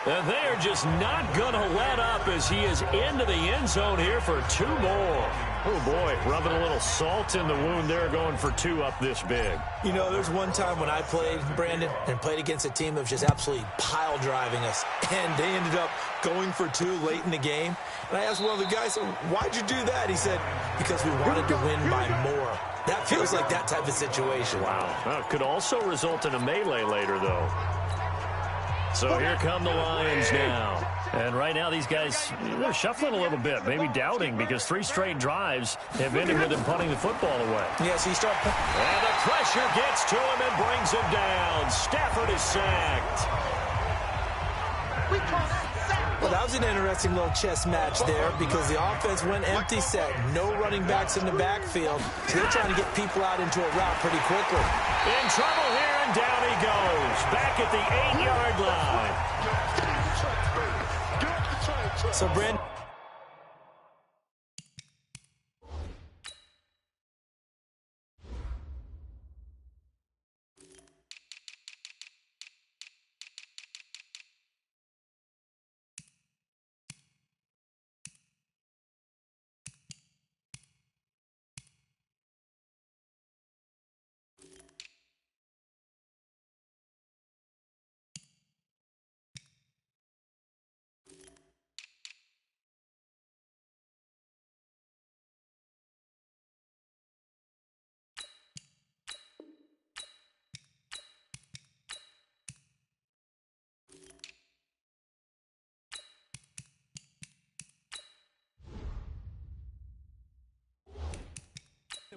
And they are just not going to let up as he is into the end zone here for 2 more. Oh, boy, rubbing a little salt in the wound there, going for 2 up this big. You know, there's one time when I played, Brandon, and played against a team that was just absolutely pile driving us. And they ended up going for 2 late in the game. And I asked one of the guys, why'd you do that? He said, because we wanted to win by more. That feels like that type of situation. Wow. Well, it could also result in a melee later, though. So here come the Lions now. And right now these guys, they're shuffling a little bit, maybe doubting, because 3 straight drives have ended with him punting the football away. Yes, he started. And the pressure gets to him and brings him down. Stafford is sacked. Well, that was an interesting little chess match there because the offense went empty set. No running backs in the backfield. So they're trying to get people out into a route pretty quickly. In trouble here, and down he goes. Back at the 8-yard line. So, Brandon.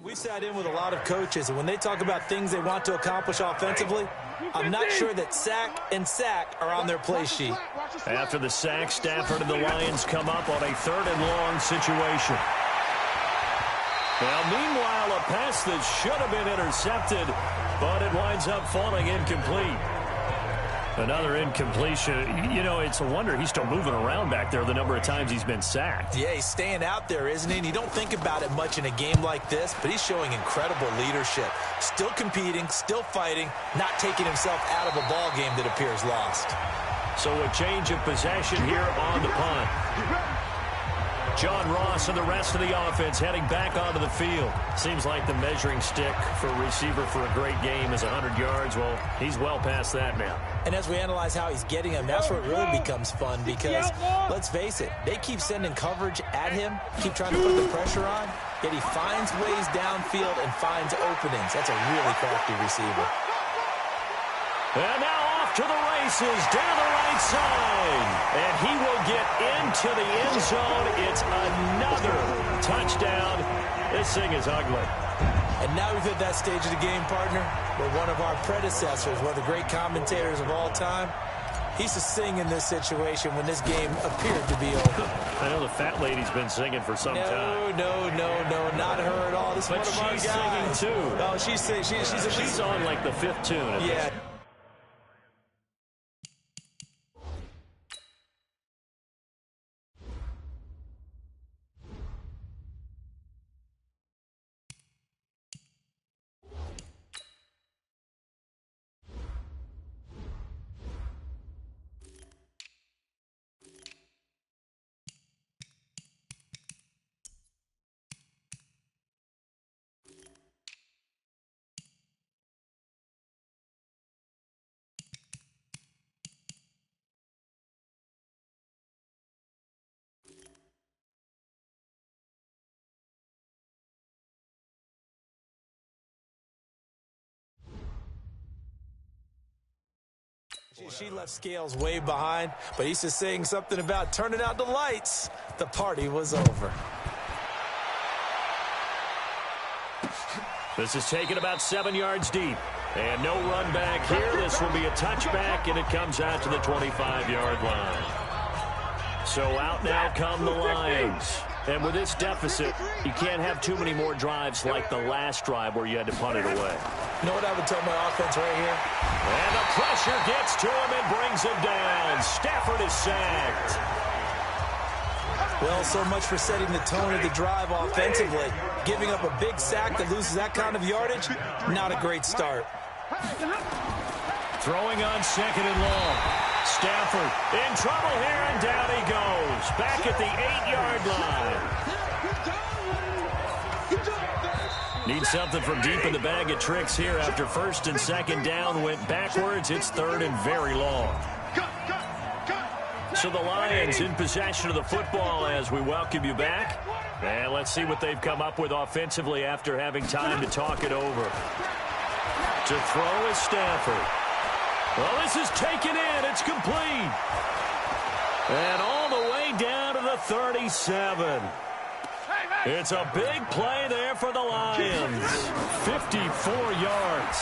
We sat in with a lot of coaches, and when they talk about things they want to accomplish offensively, I'm not sure that sack and sack are on their play sheet. After the sack, Stafford and the Lions come up on a 3rd and long situation. Now, meanwhile, a pass that should have been intercepted, but it winds up falling incomplete. Another incompletion. You know, it's a wonder he's still moving around back there the number of times he's been sacked. Yeah, he's staying out there, isn't he? And you don't think about it much in a game like this, but he's showing incredible leadership. Still competing, still fighting, not taking himself out of a ball game that appears lost. So a change of possession here on the punt. John Ross and the rest of the offense heading back onto the field. Seems like the measuring stick for a receiver for a great game is 100 yards. Well, he's well past that now. And as we analyze how he's getting them, that's where it really becomes fun because, let's face it, they keep sending coverage at him, keep trying to put the pressure on, yet he finds ways downfield and finds openings. That's a really crafty receiver. And now off to the races, down the right side. And he will get into the end zone. It's another touchdown. This thing is ugly. And now we've hit that stage of the game, partner, where one of our predecessors, one of the great commentators of all time, he used to sing in this situation when this game appeared to be over. I know the fat lady's been singing for some time. No, not her at all. This is but one of our guys. She's singing, too. Oh, she's on like the 5th tune. Yeah. She left Scales way behind, but he's just saying something about turning out the lights. The party was over. This is taken about 7 yards deep. And no run back here. This will be a touchback, and it comes out to the 25-yard line. So out now come the Lions. And with this deficit, you can't have too many more drives like the last drive where you had to punt it away. You know what I would tell my offense right here? And the pressure gets to him and brings him down. Stafford is sacked. Well, so much for setting the tone of the drive offensively. Giving up a big sack that loses that kind of yardage, not a great start. Throwing on 2nd and long. Stafford in trouble here, and down he goes. Back at the 8-yard line. Need something from deep in the bag of tricks here after 1st and 2nd down went backwards. It's 3rd and very long. So the Lions in possession of the football as we welcome you back. And let's see what they've come up with offensively after having time to talk it over. To throw is Stafford. Well, this is taken in. It's complete. And all the way down to the 37. It's a big play there for the Lions. 54 yards.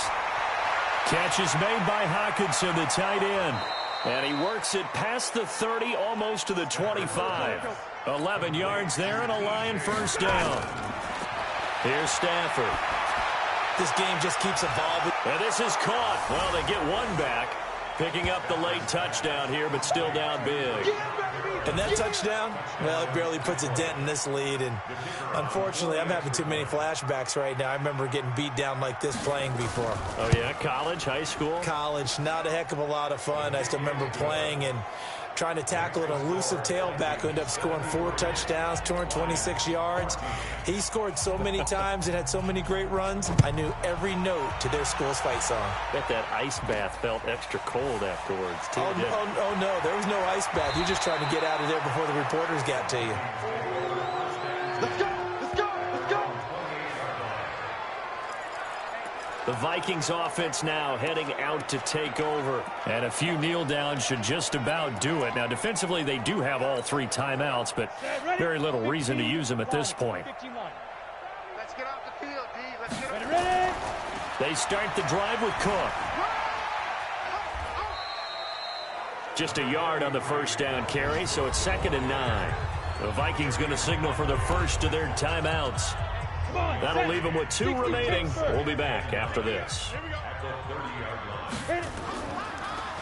Catch is made by Hockenson, the tight end. And he works it past the 30, almost to the 25. 11 yards there and a Lion first down. Here's Stafford. This game just keeps evolving. And this is caught. Well, they get one back. Picking up the late touchdown here, but still down big. And that touchdown, well, it barely puts a dent in this lead. And unfortunately, I'm having too many flashbacks right now. I remember getting beat down like this playing before. Oh, yeah? College, high school? College, not a heck of a lot of fun. I still remember playing and trying to tackle an elusive tailback who ended up scoring 4 touchdowns, 226 yards. He scored so many times and had so many great runs. I knew every note to their school's fight song. Bet that ice bath felt extra cold afterwards, too. Oh, no, there was no ice bath. You're just trying to get out of there before the reporters got to you. Let's go! Let's go! Let's go! The Vikings offense now heading out to take over. And a few kneel downs should just about do it. Now, defensively, they do have all 3 timeouts, but very little reason to use them at this point. Let's get off the field, D. Let's get off the Ready? They start the drive with Cook. Just a yard on the first down carry, so it's 2nd and 9. The Vikings going to signal for the first of their timeouts. That'll leave them with 2 remaining. We'll be back after this.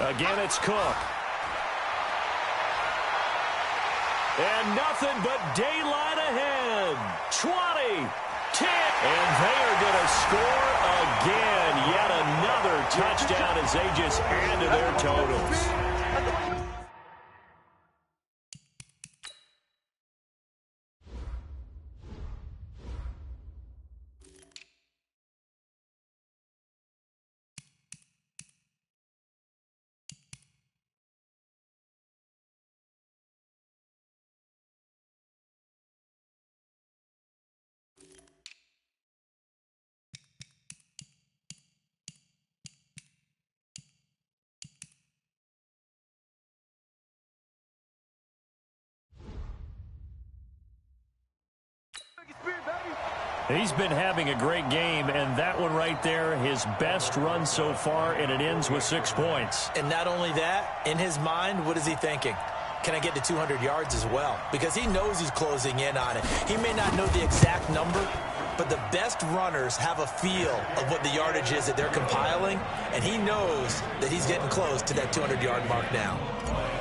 Again, it's Cook. And nothing but daylight ahead. 20, 10, and they are going to score again. Yet another touchdown as they just add to their totals. He's been having a great game, and that one right there, his best run so far, and it ends with 6 points. And not only that, in his mind, what is he thinking? Can I get to 200 yards as well? Because he knows he's closing in on it. He may not know the exact number, but the best runners have a feel of what the yardage is that they're compiling, and he knows that he's getting close to that 200-yard mark now.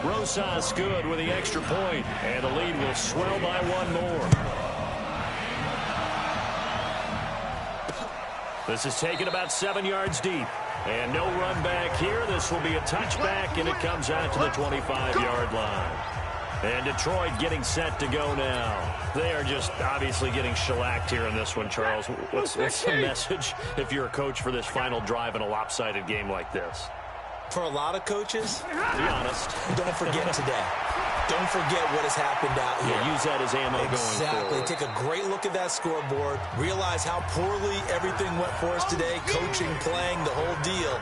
Rosas good with the extra point, and the lead will swell by 1 more. This is taken about 7 yards deep. And no run back here. This will be a touchback, and it comes out to the 25-yard line. And Detroit getting set to go now. They are just obviously getting shellacked here in this one, Charles. What's the message if you're a coach for this final drive in a lopsided game like this? For a lot of coaches, be honest, don't forget today. Don't forget what has happened out here. Yeah, use that as ammo going forward. Exactly. Take a great look at that scoreboard. Realize how poorly everything went for us today. Coaching, playing, the whole deal.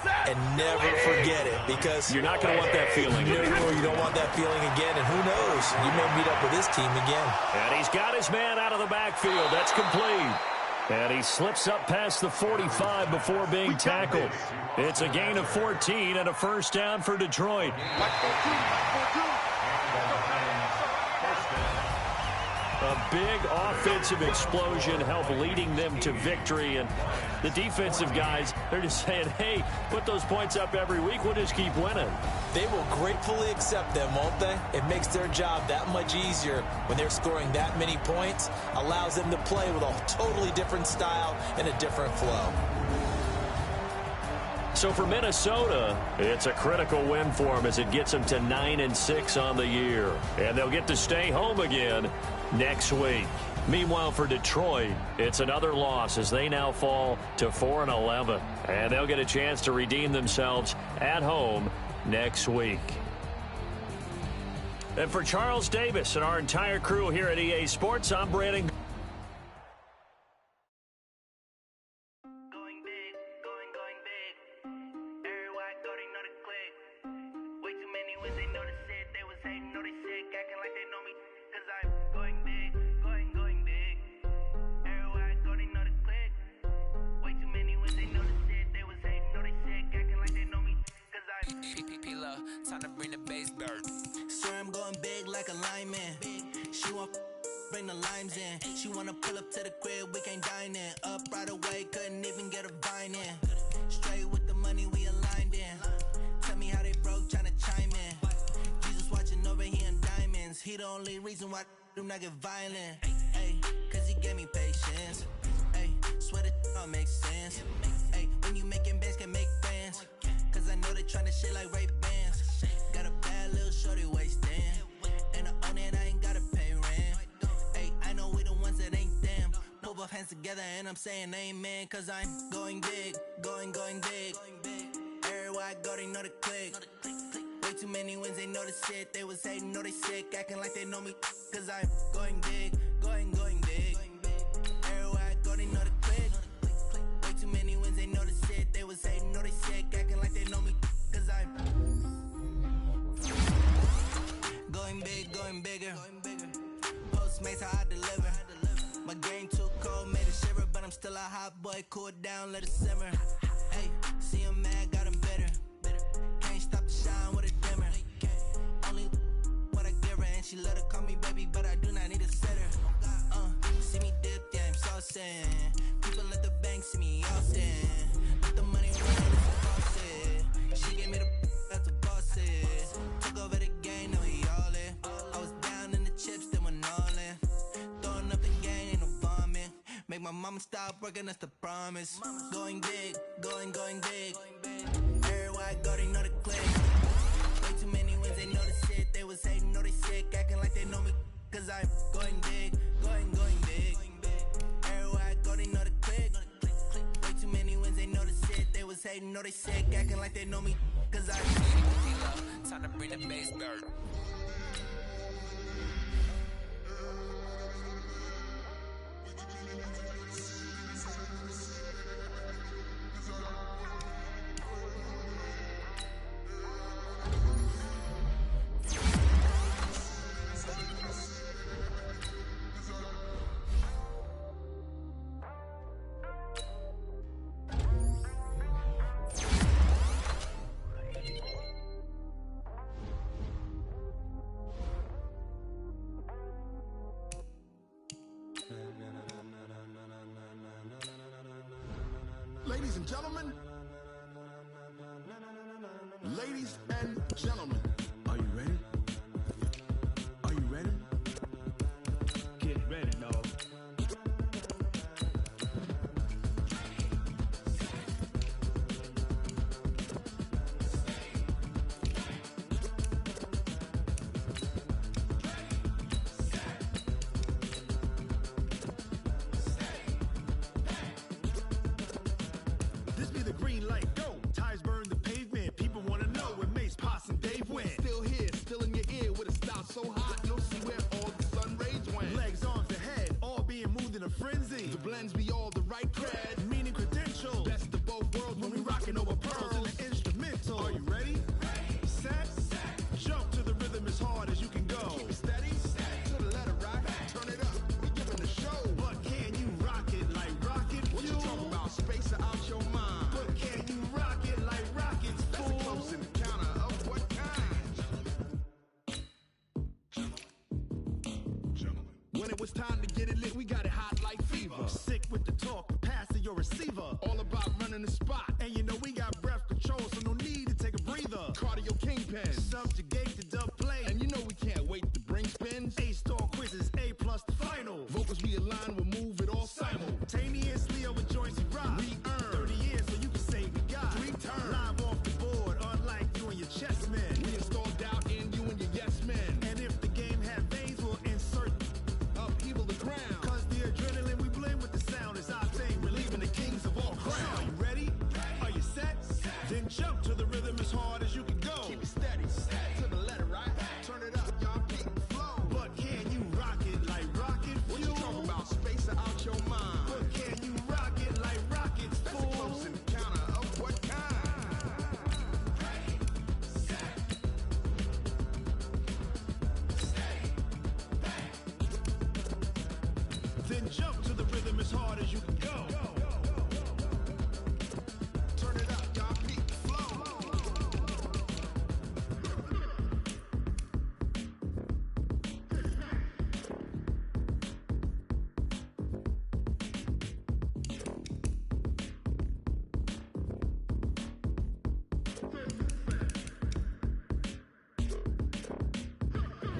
and never forget it, because you're not going to want that feeling. No, you don't want that feeling again, and who knows, you may meet up with this team again. And he's got his man out of the backfield. That's complete. And he slips up past the 45 before being tackled. It's a gain of 14 and a first down for Detroit. A big offensive explosion helped leading them to victory. And the defensive guys, they're just saying, hey, put those points up every week. We'll just keep winning. They will gratefully accept them, won't they? It makes their job that much easier when they're scoring that many points. Allows them to play with a totally different style and a different flow. So for Minnesota, it's a critical win for them as it gets them to 9-6 on the year. And they'll get to stay home again next week. Meanwhile, for Detroit, it's another loss as they now fall to 4-11. And they'll get a chance to redeem themselves at home next week. And for Charles Davis and our entire crew here at EA Sports, I'm Brandon. Time to bring the bass dirt. Swear I'm going big like a lineman. She want bring the limes in. She wanna pull up to the crib, we can't dine in. Up right away, couldn't even get a vine in. Straight with the money we aligned in. Tell me how they broke, tryna chime in. Jesus watching over here in diamonds. He the only reason why do not get violent. Ay, cause he gave me patience. Ay, swear that all makes sense. Ay, when you making bands can make friends. Cause I know they tryna shit like Ray Bans. Got a bad little shorty wasting. And I own it, I ain't gotta pay rent. Hey, I know we the ones that ain't them. Pull both hands together and I'm saying amen. Cause I'm going big, going big. Everywhere I go, they know the click. Way too many wins, they know the shit. They was hating, know they sick, acting like they know me. Cause I'm going big, going big. Everywhere I go, they know the click. Way too many wins, they know the shit. They was hating, know they sick, acting like they know me. Cause I'm going bigger. Postmates how I deliver. My game too cold, made it shiver, but I'm still a hot boy. Cool it down, let it simmer. Hey, see him mad, got him bitter. Can't stop the shine with a dimmer. Only what I give her, and she let her call me baby, but I do not need a sitter. See me dip, yeah, I'm saucing. People at the bank see me all sin. Let the money run, it's a boss it. She gave me the that's a boss it. Took over the game, now we all in. I was down in the chips, then went all in. Throwing up the game, ain't no vomit. Make my mama stop working, that's the promise. Going big, going big. Everywhere I go, they know the click. Way too many wins, they know the shit. They was hating, know they sick, acting like they know me. Cause I'm going big, going big. Everywhere I go, they know the click. Way too many wins, they know the shit. They was hating, know they sick, acting like they know me. Cause I'm time to bring the bass dirt. Ladies and gentlemen, are you ready? Are you ready? Get ready, dog. This be the green light, go. Tires burn the pavement. People wanna know where Mace, Potts, and Dave went. Still here, still in it's time to get it lit, we got it hot like fever. Sick with the talk, pass to your receiver. All about running the spot. And you know we got breath control, so no need to take a breather. Cardio kingpin. Subjugate the dub play. And you know we can't wait to bring spins. A-star quizzes, A+ the final. Vocals we align, we'll move it all simultaneously over joints and rock. We earn 30 years so you can say we got 3 turns. Live off the board, unlike you and your chess men. We install doubt in you and your yes men. And if the game had veins, we'll insert upheaval the ground. Cause the adrenaline we blend with the sound is our thing, relieving the kings of all crowns. Are you ready? Are you set? Then jump to the rhythm as hard as you can go. Keep it steady, to the letter, right? Turn it up, y'all, keep the flow. But can you rock it like rocket fuel? What you talking about? Space or out your mind? But can you rock it like rockets, That's fool? a close encounter of what kind? Ready, set, stay back. Then jump to the rhythm as hard as you can go. Turn it up, y'all, keep the flow.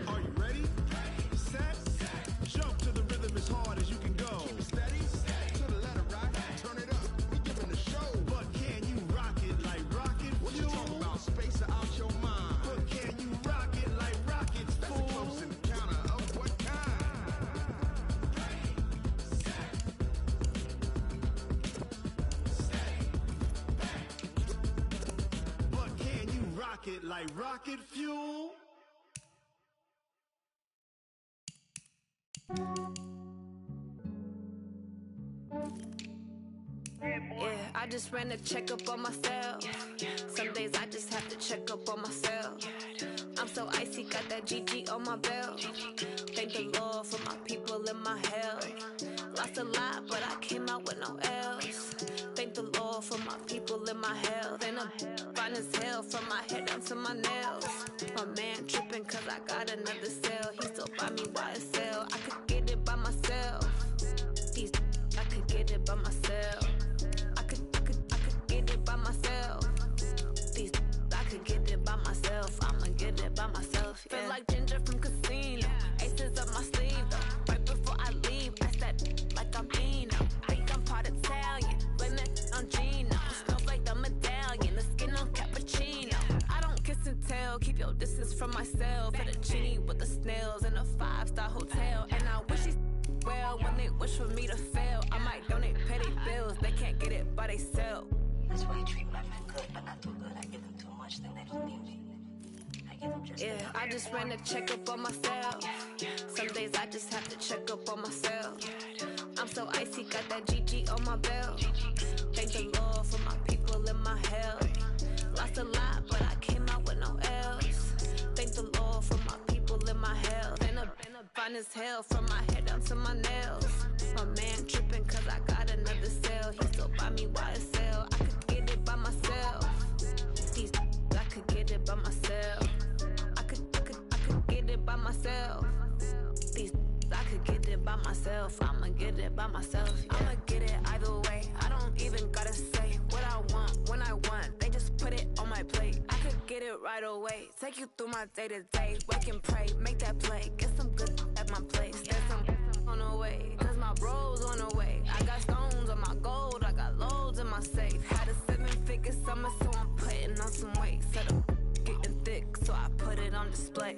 Are you ready? Set, jump to the rhythm as hard as you can go. Keep it steady, to the letter, right? Turn it up, we giving the show. But can you rock it like rocket What you fuel? talking about? Space or out your mind? But can you rock it like rockets, That's a fool? close encounter of what kind? But can you rock it like rocket fuel? Yeah, I just ran a checkup on myself. Some days I just have to check up on myself. I'm so icy, got that GG on my belt. Thank the Lord for my people and my health. Lost a lot, but I came out with no L's. Thank the Lord for my people and my health. And I'm fine as hell from my head down to my nails. My man tripping cause I got another cell. He still buy me YSL. I could get it by myself. These I could get it by myself. I could get it by myself. These I could get it by myself. I'ma get it by myself. Yeah. Feel like Ginger from Casino. Aces up my sleeve though. Right before I leave, that's that like I'm Dino. Think I'm part Italian, blame that on Gino. Smells like the medallion, the skin on cappuccino. I don't kiss and tell, keep your distance from myself. Fettuccine with the snails in a 5-star hotel. And I wish these well when they wish for me to fail. I might donate petty bills, they can't get it by themselves. That's why I treat my men good, but not too good. I give them too much, then they don't need me. I give them just Yeah, enough. I just ran a checkup on myself. Some days I just have to check up on myself. I'm so icy, got that GG on my belt. Thank the Lord for my people and my health. Lost a lot, but I came out with no L's. Thank the Lord for my people and my health. And I'm fine as hell from my head down to my nails. My man tripping cause I got another cell. He still buy me YSL. I could get it by myself. These I could get it by myself. I could get it by myself. These I could get it by myself. I'ma get it by myself. Yeah. I'ma get it either way. I don't even gotta say what I want when I want. They just put it on my plate. I could get it right away. Take you through my day to day. Wake and pray, make that play. Get some good at my place. There's some on the way, cause my bro's on the way. I got stones on my gold. I got loads in my safe. Had a 7-figure summer, so I'm putting on some weight. Set up getting thick, so I put it on display.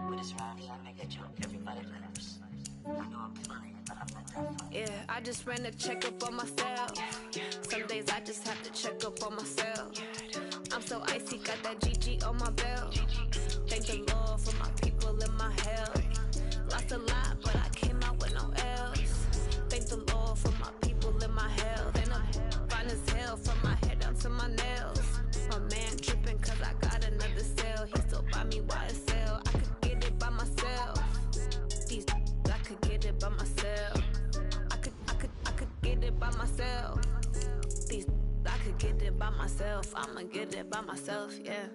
With this round, I make it joke. Everybody laughs. I know I'm funny, but I'm not that funny. Yeah, I just ran a checkup on myself. Some days I just have to check up on myself. I'm so icy, got that GG on my belt. Thank the Lord for my people and my health. Lost a lot, but I came out with no L's. Thank the Lord for my people and my health. And I'm fine as hell from my head down to my nails. My man tripping cause I got another cell. He still buy me YSL. I could get it by myself. These I could get it by myself. I could get it by myself. These I could get it by myself. I'ma get it by myself, yeah.